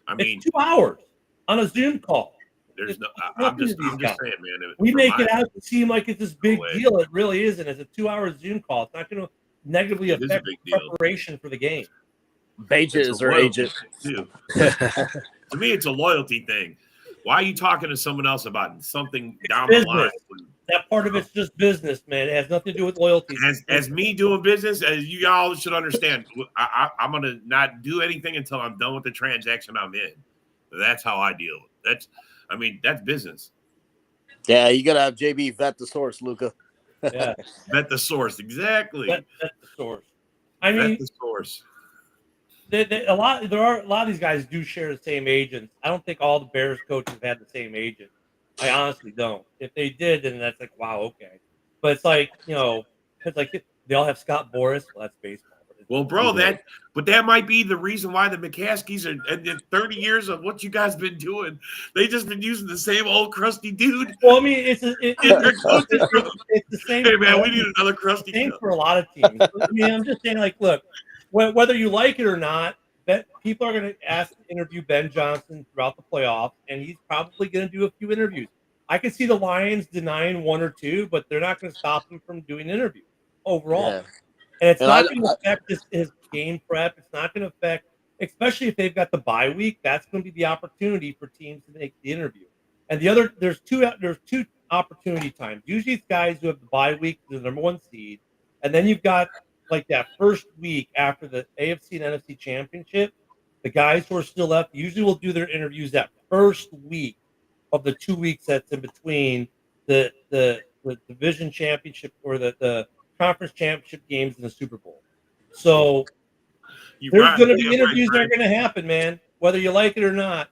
I mean, it's 2 hours on a Zoom call. There's no. I'm just saying, man. We make it out to seem like it's this big deal. It really isn't. It's a 2-hour Zoom call. It's not going to negatively affect preparation for the game. Bajent is their agent too. To me, it's a loyalty thing. Why are you talking to someone else about something down the line? That part of it's just business, man. It has nothing to do with loyalty. As me doing business, as you all should understand, I'm going to not do anything until I'm done with the transaction I'm in. That's how I deal. That's business. Yeah, you got to have JB vet the source, Luca. Yeah. Vet the source. Exactly. Vet the source. I mean, vet the source. A lot of these guys do share the same agents. I don't think all the Bears coaches had the same agent. I honestly don't. If they did, then that's like, wow, okay. But it's like, it's like they all have Scott Boras. Well, that's baseball. Well, bro, that might be the reason why the McCaskies are, and 30 years of what you guys been doing, they just been using the same old crusty dude. Well, I mean, it's the same. Hey, man, we need another crusty. Same for a lot of teams. I mean, I'm just saying, like, look, whether you like it or not, people are going to interview Ben Johnson throughout the playoffs, and he's probably going to do a few interviews. I can see the Lions denying 1 or 2, but they're not going to stop him from doing interviews overall. Yeah. And it's not going to affect his game prep. It's not going to affect, especially if they've got the bye week. That's going to be the opportunity for teams to make the interview. And there's two opportunity times. Usually it's guys who have the bye week, the number 1 seed, and then you've got like that first week after the AFC and NFC championship. The guys who are still left usually will do their interviews that first week of the 2 weeks that's in between the division championship or the conference championship games in the Super Bowl. So there's going to be interviews that are going to happen, man, whether you like it or not.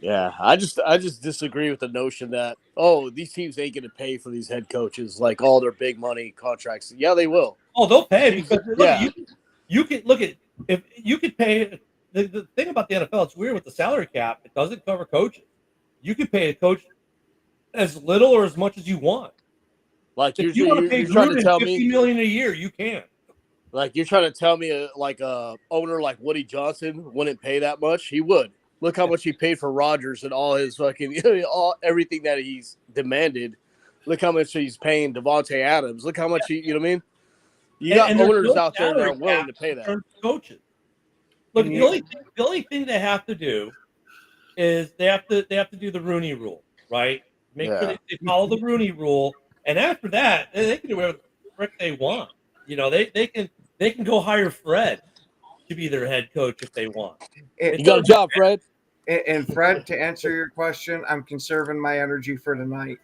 Yeah, I just disagree with the notion that, these teams ain't going to pay for these head coaches, like all their big money contracts. Yeah, they will. Oh, they'll pay because you can look at if you could pay. The thing about the NFL, it's weird with the salary cap. It doesn't cover coaches. You can pay a coach as little or as much as you want. Like if you want to pay Gruden $50 million a year, you can. Like you're trying to tell me, a owner like Woody Johnson wouldn't pay that much? He would. Look how much he paid for Rodgers and all his fucking everything that he's demanded. Look how much he's paying Devontae Adams. Look how much you know what I mean? You got owners out there that are willing to pay that. Coaches. Look, the only thing they have to do is they have to do the Rooney Rule, right? Make sure they follow the Rooney Rule, and after that, they can do whatever they want. They can go hire Fred to be their head coach if they want. You got a job, Fred. And Fred, to answer your question, I'm conserving my energy for tonight.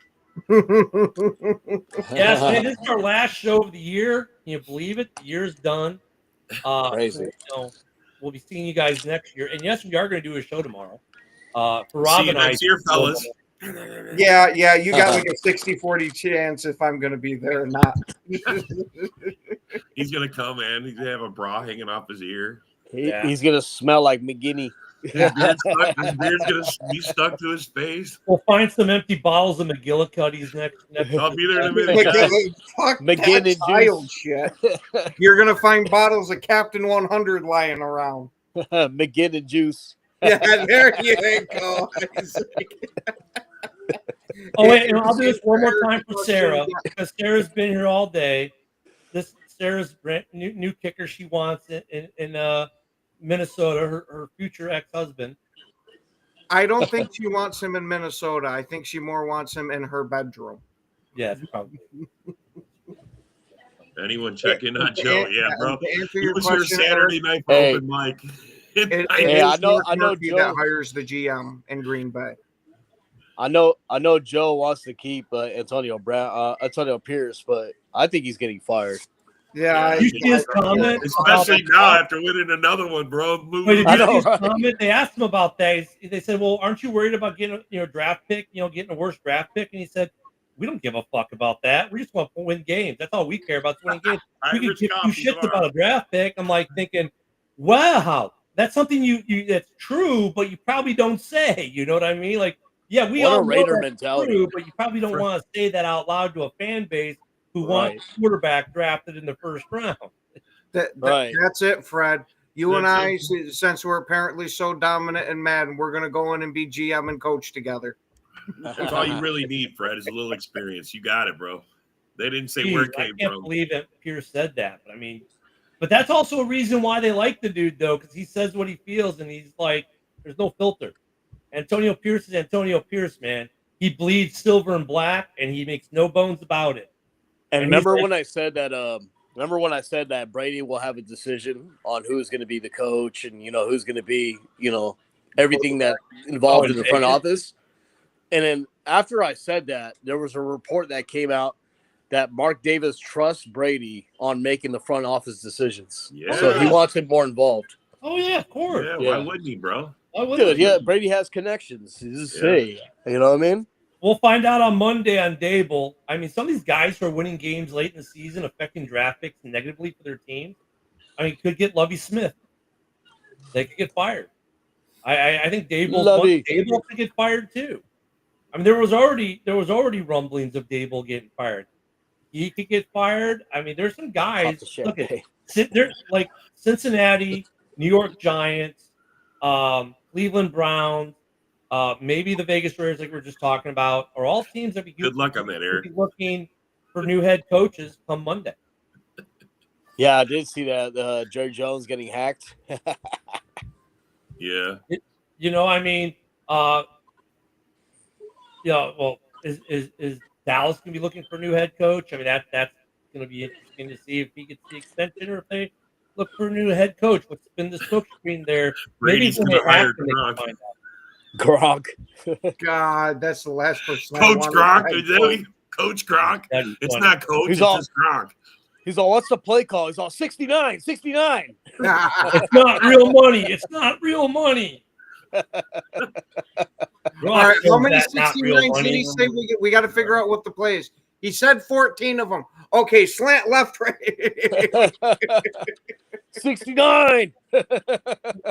Yes, man, this is our last show of the year. Can you believe it? The year's done. Crazy. We'll be seeing you guys next year. And yes, we are going to do a show tomorrow. For Rob and I. Next year, fellas. Yeah, you got like a 60-40 chance if I'm going to be there or not. He's going to come in. He's going to have a bra hanging off his ear. He's going to smell like McGinney. His beard's going to be stuck to his face. We'll find some empty bottles of McGillicuddy's next. I'll be there in a minute. Fuck McGinnis child shit. You're going to find bottles of Captain 100 lying around. McGinnis juice. Yeah, there you go. Oh, wait, and I'll do this one more time for Sarah, because Sarah's been here all day. This Sarah's new kicker she wants in Minnesota, her future ex-husband. I don't think she wants him in Minnesota. I think she more wants him in her bedroom. Yeah, probably. Anyone check in on Joe? Yeah, bro. It was your Saturday night open mic. I know Joe that hires the GM in Green Bay. I know Joe wants to keep Antonio Pierce, but I think he's getting fired. Yeah, you see his comment, especially now after winning another one, bro. Wait, did you see his comment? They asked him about that. They said, "Well, aren't you worried about getting a draft pick? Getting a worse draft pick?" And he said, "We don't give a fuck about that. We just want to win games. That's all we care about, is winning games. We can give two shits about a draft pick." I'm like thinking, "Wow, that's something you that's true, but you probably don't say." You know what I mean? Like, yeah, we all know that's mentality. True, but you probably don't want to say that out loud to a fan base who wants a quarterback drafted in the first round. That's it, Fred. You and I, since we're apparently so dominant and mad, we're going to go in and be GM and coach together. That's all you really need, Fred, is a little experience. You got it, bro. They didn't say where it came from. I can't believe that Pierce said that. But that's also a reason why they like the dude, though, because he says what he feels, and he's like, there's no filter. Antonio Pierce is Antonio Pierce, man. He bleeds silver and black, and he makes no bones about it. And remember when I said that? Remember when I said that Brady will have a decision on who's going to be the coach and who's going to be everything that involved in the front office. And then after I said that, there was a report that came out that Mark Davis trusts Brady on making the front office decisions. Yeah. So he wants him more involved. Oh yeah, of course. Yeah, why wouldn't he, bro? Dude, yeah, Brady has connections. He's you know what I mean? We'll find out on Monday on Dable. Some of these guys who are winning games late in the season, affecting draft picks negatively for their team. Could get Lovie Smith. They could get fired. I think Dable could get fired too. There was already rumblings of Dable getting fired. He could get fired. There's some guys. Look at they're like Cincinnati, New York Giants, Cleveland Browns. Maybe the Vegas Raiders, like we were just talking about, are all teams that good luck on that, Eric. Looking for new head coaches come Monday. Yeah, I did see that Jerry Jones getting hacked. Yeah. Well, is Dallas going to be looking for a new head coach? That's going to be interesting to see if he gets the extension or if they look for a new head coach. What's been the smoke screen there? Brady's going to hire Gronk. God, that's the last person. Coach Gronk. Coach Gronk. It's not Coach. It's just Gronk. He's all, what's the play call? He's all 69. It's not real money. It's not real money. All right, how many 69s did he say? We got to figure out what the play is. He said 14 of them. Okay, slant left, right. 69.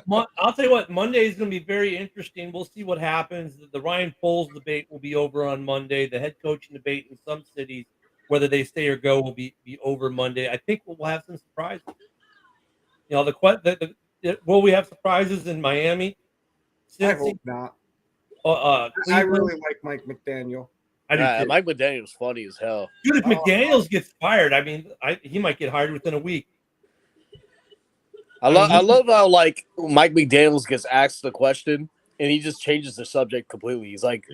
I'll tell you what, Monday is going to be very interesting. We'll see what happens. The Ryan Poles debate will be over on Monday. The head coaching debate in some cities, whether they stay or go, will be over Monday. I think we'll have some surprises. Will we have surprises in Miami? I hope not. I really like Mike McDaniel. I do too. Mike McDaniel's funny as hell. Dude, if McDaniels gets fired, he might get hired within a week. I love how Mike McDaniels gets asked the question and he just changes the subject completely. He's like,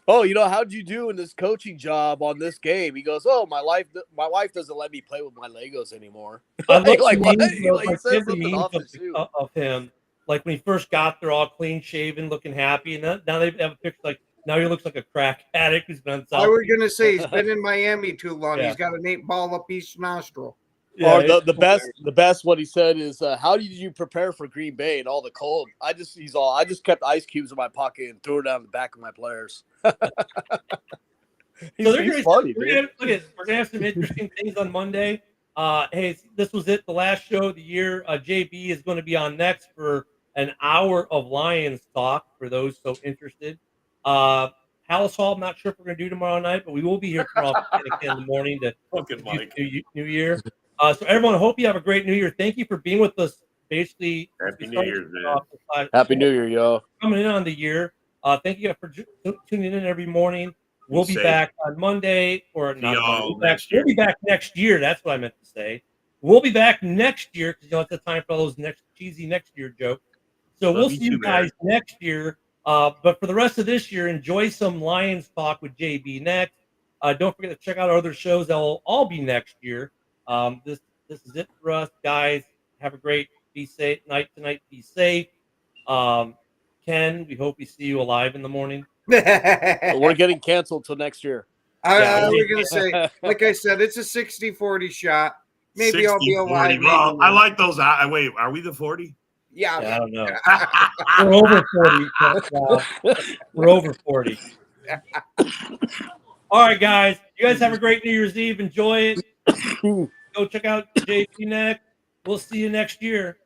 "Oh, how'd you do in this coaching job on this game?" He goes, "Oh, my wife doesn't let me play with my Legos anymore." I love of him. Like when he first got there, all clean shaven, looking happy, and now they have a picture now he looks like a crack addict who's been on South. I was gonna say he's been in Miami too long. Yeah. He's got an 8 ball up each nostril. Yeah, or the best what he said is, "How did you prepare for Green Bay and all the cold?" I just kept ice cubes in my pocket and threw it down the back of my players. He's funny. We're gonna have some interesting things on Monday. Hey, this was it, the last show of the year. JB is going to be on next for an hour of Lions talk for those so interested. Hallis Hall, I'm not sure if we're going to do tomorrow night, but we will be here tomorrow in the morning to New Year. So everyone, I hope you have a great New Year. Thank you for being with us. Basically, Happy New Year, man. Happy New Year, yo. Coming in on the year. Thank you for tuning in every morning. We'll be back on Monday, or not. We'll be back next year. That's what I meant to say. We'll be back next year because it's the time for all those cheesy next year jokes. So we'll see you guys next year. But for the rest of this year, enjoy some Lions talk with JB next. Don't forget to check out our other shows that will all be next year. This is it for us, guys. Have a great night tonight. Be safe. Ken, we hope we see you alive in the morning. We're getting canceled till next year. We're going to say, like I said, it's a 60-40 shot. Maybe 60, I'll be 40. alive. Well, I like those. Wait, are we the 40? Yeah. I don't know. We're over 40. We're over 40. All right, guys. You guys have a great New Year's Eve. Enjoy it. Go check out JP Neck. We'll see you next year.